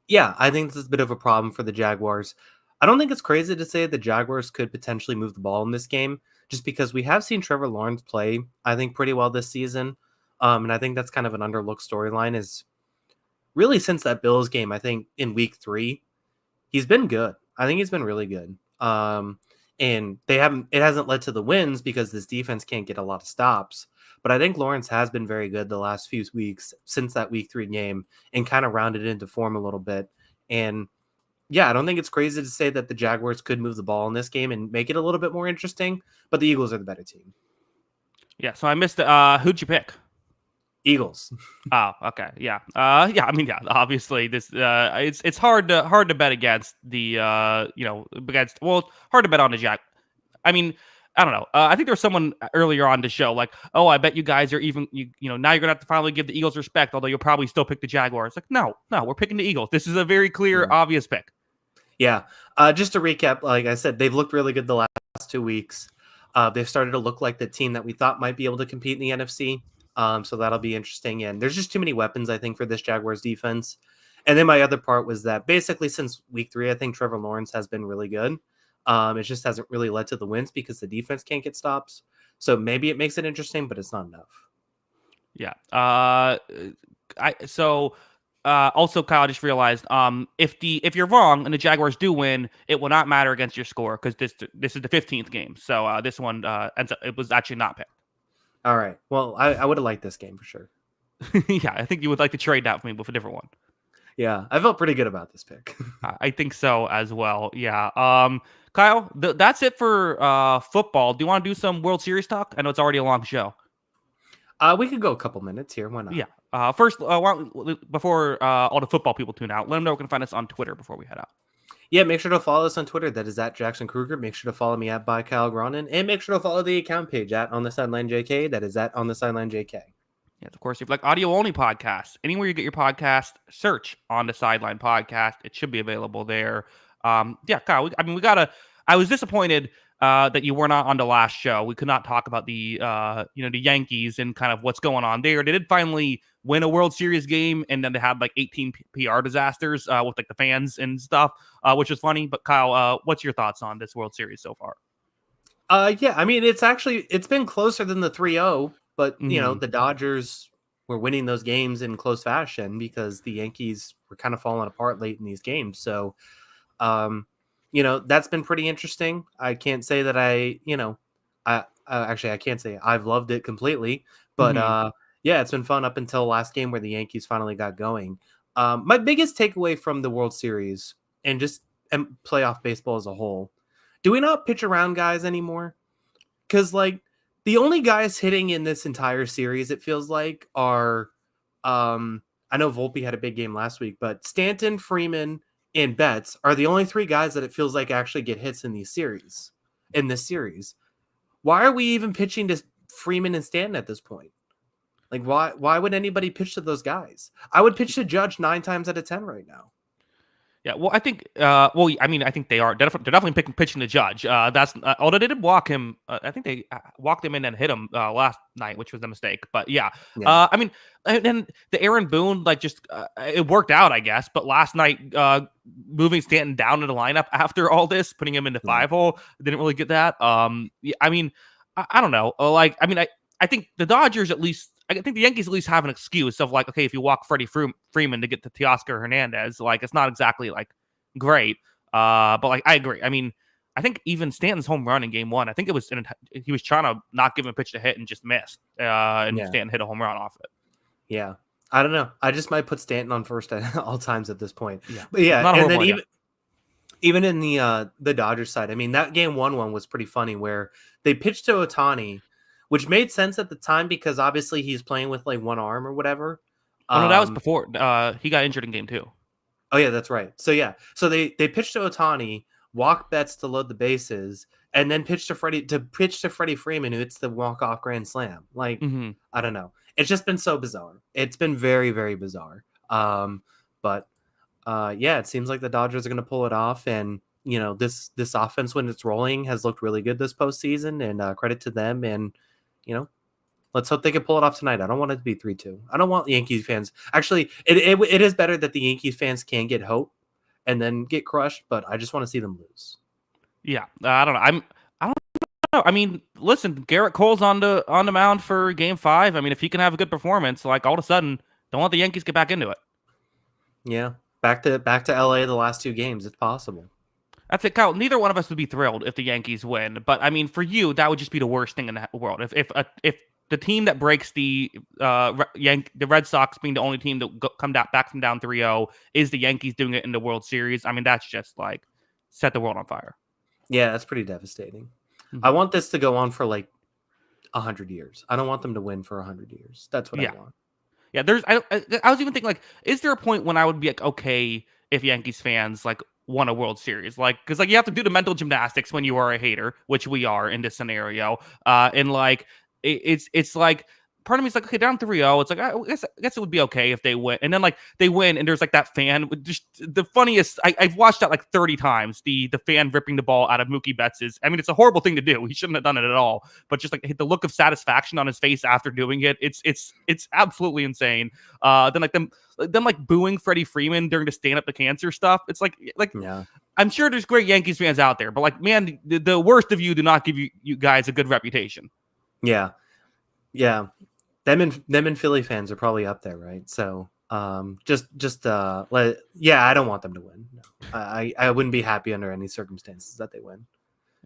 yeah, I think this is a bit of a problem for the Jaguars. I don't think it's crazy to say the Jaguars could potentially move the ball in this game, just because we have seen Trevor Lawrence play, I think, pretty well this season. And I think that's kind of an underlooked storyline is really since that Bills game, I think in week 3, he's been good. I think he's been really good. And it hasn't led to the wins because this defense can't get a lot of stops. But I think Lawrence has been very good the last few weeks since that week 3 game and kind of rounded into form a little bit. And yeah, I don't think it's crazy to say that the Jaguars could move the ball in this game and make it a little bit more interesting, but the Eagles are the better team. Yeah. So I missed the. Who'd you pick? Eagles. Oh, okay. Yeah. Yeah. I mean, yeah. Obviously, this. It's hard to bet against the. Against. Well, hard to bet on the Jack. I mean, I don't know. I think there was someone earlier on the show like, "Oh, I bet you guys are even. Now you're gonna have to finally give the Eagles respect, although you'll probably still pick the Jaguars." Like, no, we're picking the Eagles. This is a very clear, Yeah. obvious pick. Yeah. Just to recap, like I said, they've looked really good the last 2 weeks. They've started to look like the team that we thought might be able to compete in the NFC. So that'll be interesting. And there's just too many weapons, I think, for this Jaguars defense. And then my other part was that basically since week 3, I think Trevor Lawrence has been really good. It just hasn't really led to the wins because the defense can't get stops. So maybe it makes it interesting, but it's not enough. Yeah. Also, Kyle, I just realized if you're wrong and the Jaguars do win, it will not matter against your score because this is the 15th game. So this one ends up it was actually not picked. All right. Well, I would have liked this game for sure. Yeah, I think you would like to trade that for me with a different one. Yeah, I felt pretty good about this pick. I think so as well. Yeah. Kyle, that's it for football. Do you want to do some World Series talk? I know it's already a long show. We could go a couple minutes here. Why not? Yeah. First, before all the football people tune out, let them know where can find us on Twitter before we head out. Yeah, make sure to follow us on Twitter. That is at Jackson Kruger. Make sure to follow me at by Kyle Gronin. And make sure to follow the account page at On the Sideline JK. That is at On the Sideline JK. Yes, of course, if you like audio only podcasts, anywhere you get your podcast, search On the Sideline Podcast. It should be available there. Yeah, Kyle, we gotta. I was disappointed that you were not on the last show. We could not talk about the the Yankees and kind of what's going on there. They did finally win a World Series game, and then they had like 18 PR disasters with like the fans and stuff, which was funny. But Kyle, what's your thoughts on this World Series so far? Yeah, I mean it's been closer than the 3-0, but Mm-hmm. the Dodgers were winning those games in close fashion because the Yankees were kind of falling apart late in these games. So that's been pretty interesting. I can't say that I actually, I can't say I've loved it completely, but yeah, it's been fun up until last game where the Yankees finally got going. My biggest takeaway from the World Series and playoff baseball as a whole, do we not pitch around guys anymore? Because like the only guys hitting in this entire series, it feels like, are I know Volpe had a big game last week, but Stanton, Freeman, and Betts are the only three guys that it feels like actually get hits in these series. In this series, why are we even pitching to Freeman and Stanton at this point? Like, why would anybody pitch to those guys? I would pitch to Judge 9 times out of 10 right now. Yeah, well, I think, I mean, I think they're definitely pitching the Judge. That's although they did walk him, I think they walked him in and hit him last night, which was a mistake. But yeah. I mean, and the Aaron Boone, like, just it worked out, I guess. But last night, moving Stanton down in the lineup after all this, putting him into 5-hole, didn't really get that. Yeah, I mean, I don't know. I think the Dodgers at least. I think the Yankees at least have an excuse of like, okay, if you walk Freddie Freeman to get to Teoscar Hernandez, like it's not exactly like great. But like I agree. I mean, I think even Stanton's home run in Game 1, I think it was he was trying to not give him a pitch to hit and just missed. Stanton hit a home run off it. Yeah, I don't know. I just might put Stanton on first at all times at this point. Yeah, but yeah, and then even in the Dodgers side, I mean that Game 1 was pretty funny where they pitched to Ohtani, which made sense at the time because obviously he's playing with like one arm or whatever. Oh no, that was before he got injured in Game 2. Oh yeah, that's right. So yeah, so they pitched to Ohtani, walk Betts to load the bases, and then pitch to Freddie Freeman, who hits the walk-off grand slam. Like I don't know, it's just been so bizarre. It's been very, very bizarre. But yeah, it seems like the Dodgers are going to pull it off, and you know this offense when it's rolling has looked really good this postseason, and credit to them. And you know, let's hope they can pull it off tonight. I don't want it to be 3-2. I don't want Yankees fans. Actually, it is better that the Yankees fans can get hope and then get crushed, but I just want to see them lose. Yeah, I don't know. I don't know. I mean, listen, Garrett Cole's on the mound for Game 5. I mean, if he can have a good performance, like all of a sudden, don't let the Yankees get back into it. Yeah, back to LA the last 2 games. It's possible. That's it, Kyle. Neither one of us would be thrilled if the Yankees win, but I mean, for you, that would just be the worst thing in the world. If the team that breaks the Red Sox being the only team that come back from down 3-0 is the Yankees doing it in the World Series, I mean, that's just like set the world on fire. Yeah, that's pretty devastating. I want this to go on for like 100 years. I don't want them to win for 100 years. That's what I want. Yeah, I was even thinking, like, is there a point when I would be like, okay, if Yankees fans like won a World Series, like, because like you have to do the mental gymnastics when you are a hater, which we are in this scenario, and like it's like part of me is like, okay, down 3-0, it's like I guess it would be okay if they win, and then like they win, and there's like that fan, just the funniest. I've watched that like 30 times. The fan ripping the ball out of Mookie Betts's. I mean, it's a horrible thing to do. He shouldn't have done it at all. But just like the look of satisfaction on his face after doing it, it's absolutely insane. Then like them like booing Freddie Freeman during the stand up to cancer stuff. It's like yeah. I'm sure there's great Yankees fans out there, but like, man, the worst of you do not give you guys a good reputation. Yeah. Yeah. Them and Philly fans are probably up there, right? So I don't want them to win. No. I wouldn't be happy under any circumstances that they win.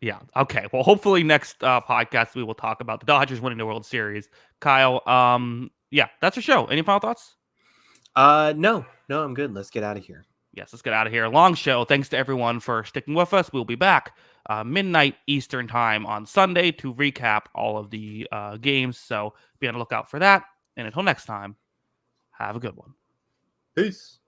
Yeah. Okay. Well, hopefully next podcast we will talk about the Dodgers winning the World Series. Kyle, yeah, that's our show. Any final thoughts? No, I'm good. Let's get out of here. Yes, let's get out of here. Long show. Thanks to everyone for sticking with us. We'll be back midnight Eastern time on Sunday to recap all of the games. So be on the lookout for that. And until next time, have a good one. Peace.